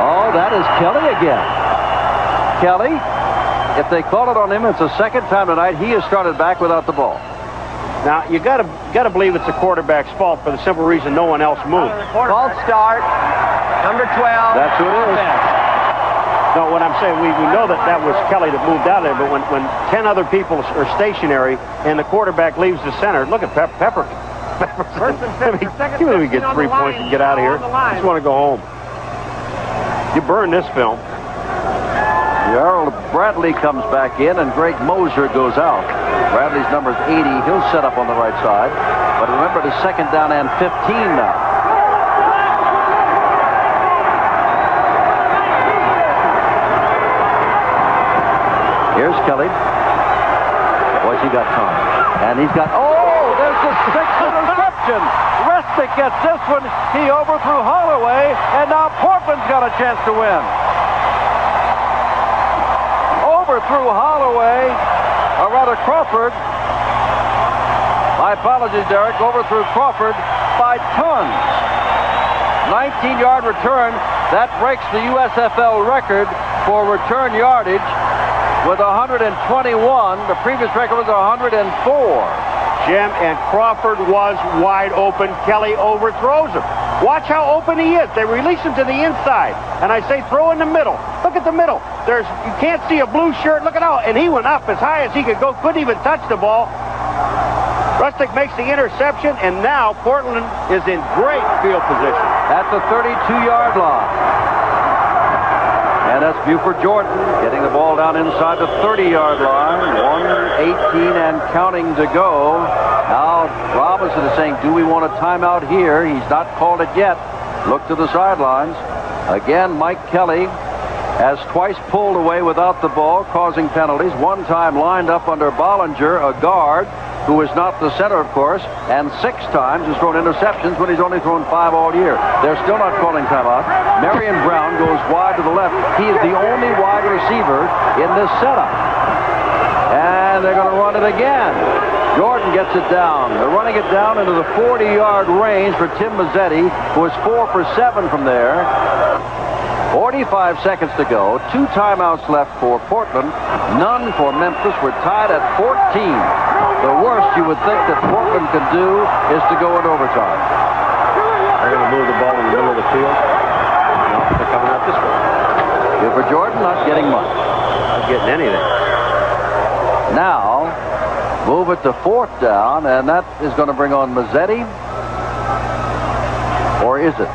Oh, that is Kelly again. Kelly, if they call it on him, it's the second time tonight he has started back without the ball. Now, you got to believe it's the quarterback's fault for the simple reason no one else moved. False start. Number 12. That's who it is. No, what I'm saying, we know that was Kelly that moved out of there, but when 10 other people are stationary and the quarterback leaves the center, look at Pepper. First and 10 for second. We get 3 points and get out of here. I just want to go home. You burn this film. Gerald Bradley comes back in, and Greg Moser goes out. Bradley's number is 80. He'll set up on the right side. But remember, the second down and 15 now. Here's Kelly. Boy, he got time. And he's got, oh, there's the 6th interception. Restick gets this one. He overthrew Holloway, and now Portland's got a chance to win. Overthrew Holloway, or rather Crawford. My apologies, Derek. Overthrew Crawford by tons. 19-yard return. That breaks the USFL record for return yardage with 121. The previous record was 104. Jim, and Crawford was wide open. Kelly overthrows him. Watch how open he is. They release him to the inside. And I say throw in the middle. Look look at the middle. You can't see a blue shirt. Look at how, and he went up as high as he could go. Couldn't even touch the ball. Rustick makes the interception, and now Portland is in great field position. At the 32-yard line. And that's Buford Jordan getting the ball down inside the 30-yard line. 1:18 and counting to go. Now Robinson is saying, do we want a timeout here? He's not called it yet. Look to the sidelines. Again, Mike Kelly has twice pulled away without the ball, causing penalties. One time lined up under Bollinger, a guard, who is not the center, of course, and 6 times has thrown interceptions when he's only thrown 5 all year. They're still not calling timeout. Marion Brown goes wide to the left. He is the only wide receiver in this setup. And they're going to run it again. Jordan gets it down. They're running it down into the 40-yard range for Tim Mazzetti, who is 4 for 7 from there. 45 seconds to go. 2 timeouts left for Portland. None for Memphis. We're tied at 14. The worst you would think that Portland could do is to go into overtime. They're going to move the ball in the middle of the field. No, they're coming out this way. Buford Jordan not getting much. Not getting anything. Now, move it to 4th down, and that is going to bring on Mazzetti. Or is it?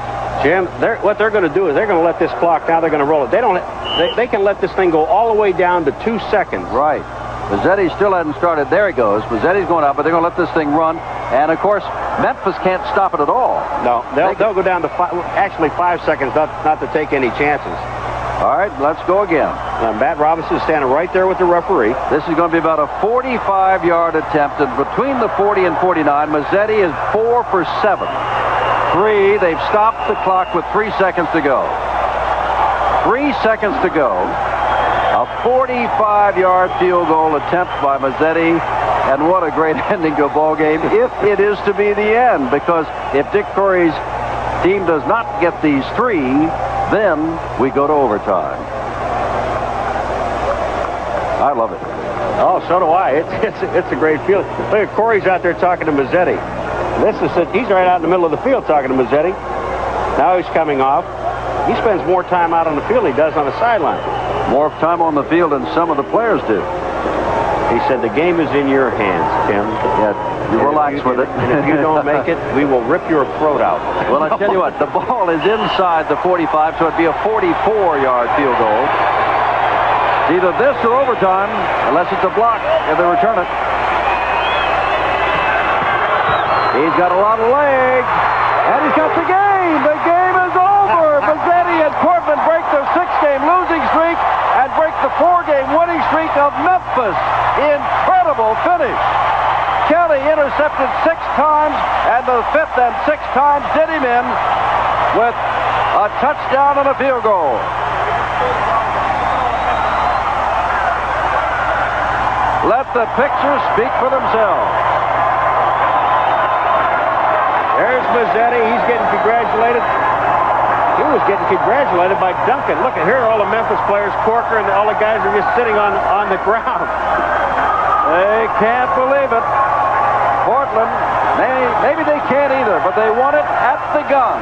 Jim, what they're going to do is they're going to let this clock, now they're going to roll it. They can let this thing go all the way down to 2 seconds. Right. Mazzetti still hasn't started. There he goes. Mazzetti's going out, but they're going to let this thing run. And, of course, Memphis can't stop it at all. No, they'll go down to 5 seconds not to take any chances. All right, let's go again. Matt Robinson is standing right there with the referee. This is going to be about a 45-yard attempt. And between the 40 and 49, Mazzetti is 4 for 7. 3, they've stopped the clock with 3 seconds to go. 3 seconds to go. A 45-yard field goal attempt by Mazzetti, and what a great ending to a ball game if it is to be the end, because if Dick Corey's team does not get these 3, then we go to overtime. I love it. Oh, so do I. It's a great field. Look at Corey's out there talking to Mazzetti. He's right out in the middle of the field talking to Mazzetti. Now he's coming off. He spends more time out on the field than he does on the sideline. More time on the field than some of the players do. He said, the game is in your hands, Tim. Yeah, you relax with it. And if you don't make it, we will rip your throat out. Well, I tell you what, the ball is inside the 45, so it'd be a 44-yard field goal. It's either this or overtime, unless it's a block if they return it. He's got a lot of legs, and he's got the game. The game is over. Mazzetti and Portland break their 6-game losing streak and break the 4-game winning streak of Memphis. Incredible finish. Kelly intercepted 6 times, and the 5th and 6th times did him in with a touchdown and a field goal. Let the pictures speak for themselves. There's Mazzetti. He's getting congratulated. He was getting congratulated by Duncan. Look, here are all the Memphis players, Corker, and all the guys are just sitting on the ground. They can't believe it. Portland, maybe they can't either, but they won it at the gun.